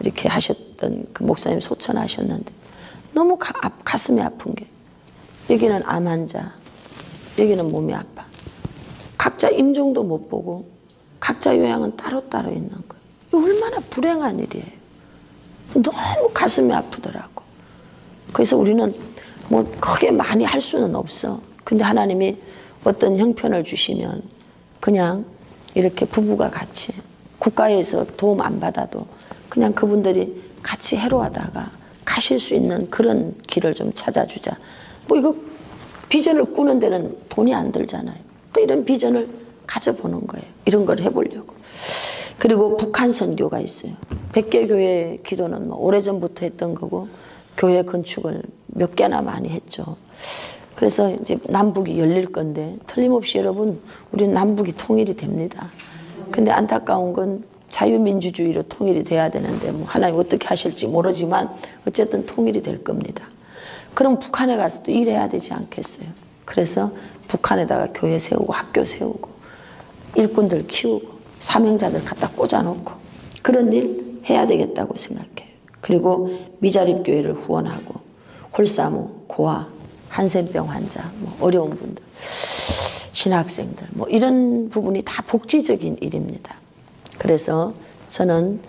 이렇게 하셨던 그 목사님 소천하셨는데 너무 가슴이 아픈 게, 여기는 암 환자, 여기는 몸이 아파. 각자 임종도 못 보고 각자 요양은 따로따로 있는 거예요. 얼마나 불행한 일이에요. 너무 가슴이 아프더라고. 그래서 우리는 뭐 크게 많이 할 수는 없어. 근데 하나님이 어떤 형편을 주시면 그냥 이렇게 부부가 같이, 국가에서 도움 안 받아도 그냥 그분들이 같이 해로하다가 가실 수 있는 그런 길을 좀 찾아주자. 뭐 이거 비전을 꾸는 데는 돈이 안 들잖아요. 이런 비전을 가져보는 거예요. 이런 걸 해보려고. 그리고 북한 선교가 있어요. 100개 교회 기도는 뭐 오래전부터 했던 거고 교회 건축을 몇 개나 많이 했죠. 그래서 이제 남북이 열릴 건데 틀림없이 여러분 우리 남북이 통일이 됩니다. 근데 안타까운 건 자유민주주의로 통일이 돼야 되는데 뭐 하나님 어떻게 하실지 모르지만 어쨌든 통일이 될 겁니다. 그럼 북한에 가서도 일해야 되지 않겠어요? 그래서 북한에다가 교회 세우고 학교 세우고 일꾼들 키우고 사명자들 갖다 꽂아놓고 그런 일 해야 되겠다고 생각해요. 그리고 미자립교회를 후원하고 홀사무, 고아, 한센병 환자, 뭐 어려운 분들, 신학생들 뭐 이런 부분이 다 복지적인 일입니다. 그래서 저는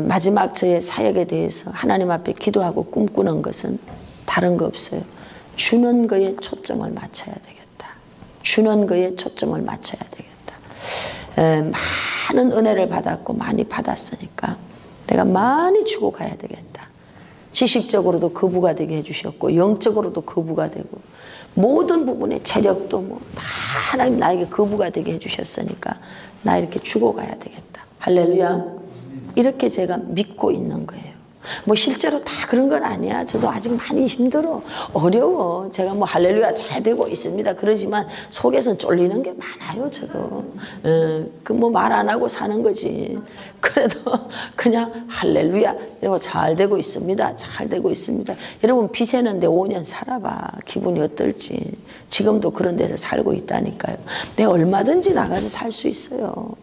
마지막 저의 사역에 대해서 하나님 앞에 기도하고 꿈꾸는 것은 다른 거 없어요. 주는 거에 초점을 맞춰야 되겠다. 주는 거에 초점을 맞춰야 되겠다. 많은 은혜를 받았고 많이 받았으니까 내가 많이 주고 가야 되겠다. 지식적으로도 거부가 되게 해주셨고 영적으로도 거부가 되고 모든 부분에 체력도 뭐 다 하나님 나에게 거부가 되게 해주셨으니까 나 이렇게 주고 가야 되겠다. 할렐루야. 이렇게 제가 믿고 있는 거예요. 뭐 실제로 다 그런 건 아니야. 저도 아직 많이 힘들어. 어려워. 제가 뭐 할렐루야 잘 되고 있습니다. 그러지만 속에서 쫄리는 게 많아요. 저도. 그 뭐 말 안 하고 사는 거지. 그래도 그냥 할렐루야 이러고 잘 되고 있습니다. 잘 되고 있습니다. 여러분 비세는데 5년 살아봐. 기분이 어떨지. 지금도 그런 데서 살고 있다니까요. 내가 얼마든지 나가서 살 수 있어요.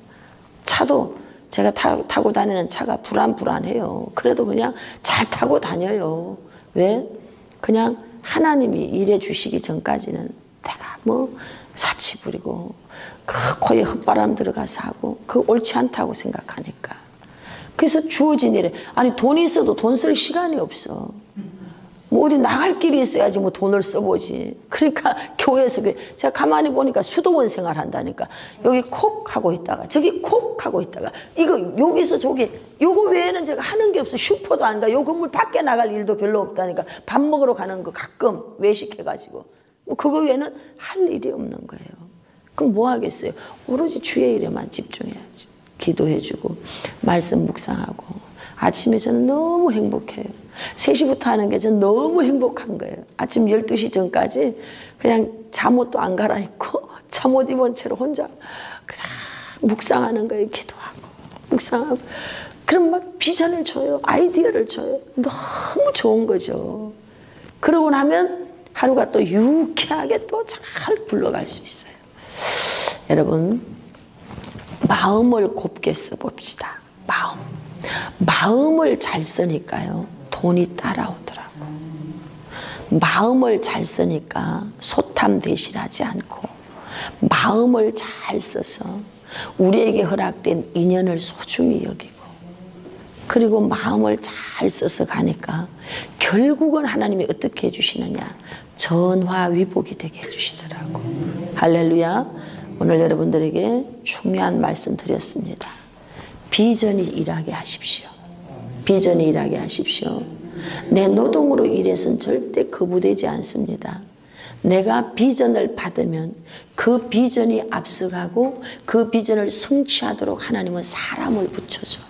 차도 제가 타고 다니는 차가 불안해요. 그래도 그냥 잘 타고 다녀요. 왜? 그냥 하나님이 일해 주시기 전까지는 내가 뭐 사치 부리고 그 코에 헛바람 들어가서 하고 그 옳지 않다고 생각하니까. 그래서 주어진 일에 아니 돈이 있어도 돈 쓸 시간이 없어. 뭐 어디 나갈 길이 있어야지 뭐 돈을 써보지. 그러니까 교회에서 제가 가만히 보니까 수도원 생활 한다니까 여기 콕 하고 있다가 저기 콕 하고 있다가 이거 여기서 저기 요거 외에는 제가 하는 게 없어. 슈퍼도 안 가. 요 건물 밖에 나갈 일도 별로 없다니까. 밥 먹으러 가는 거 가끔 외식해가지고 뭐 그거 외에는 할 일이 없는 거예요. 그럼 뭐 하겠어요? 오로지 주의 일에만 집중해야지. 기도해주고 말씀 묵상하고 아침에 저는 너무 행복해요. 3시부터 하는 게 저는 너무 행복한 거예요. 아침 12시 전까지 그냥 잠옷도 안 갈아입고 잠옷 입은 채로 혼자 그냥 묵상하는 거예요. 기도하고 묵상하고 그럼 막 비전을 줘요. 아이디어를 줘요. 너무 좋은 거죠. 그러고 나면 하루가 또 유쾌하게 또 잘 굴러갈 수 있어요. 여러분 마음을 곱게 써봅시다. 마음을 잘 쓰니까요 돈이 따라오더라고. 마음을 잘 쓰니까 소탐대실하지 않고 마음을 잘 써서 우리에게 허락된 인연을 소중히 여기고 그리고 마음을 잘 써서 가니까 결국은 하나님이 어떻게 해주시느냐 전화위복이 되게 해주시더라고. 할렐루야. 오늘 여러분들에게 중요한 말씀 드렸습니다. 비전이 일하게 하십시오. 비전이 일하게 하십시오. 내 노동으로 일해서는 절대 거부되지 않습니다. 내가 비전을 받으면 그 비전이 앞서가고 그 비전을 성취하도록 하나님은 사람을 붙여줘.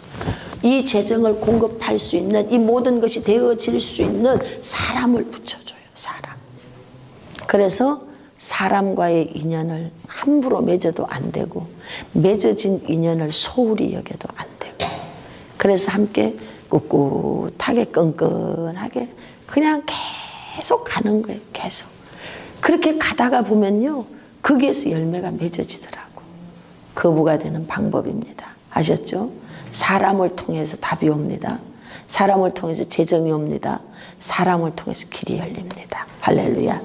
이 재정을 공급할 수 있는 이 모든 것이 되어질 수 있는 사람을 붙여줘요. 사람. 그래서 사람과의 인연을 함부로 맺어도 안 되고 맺어진 인연을 소홀히 여겨도 안 되고 그래서 함께 꿋꿋하게 끈끈하게 그냥 계속 가는 거예요. 계속. 그렇게 가다가 보면요. 거기에서 열매가 맺어지더라고. 거부가 되는 방법입니다. 아셨죠? 사람을 통해서 답이 옵니다. 사람을 통해서 재정이 옵니다. 사람을 통해서 길이 열립니다. 할렐루야.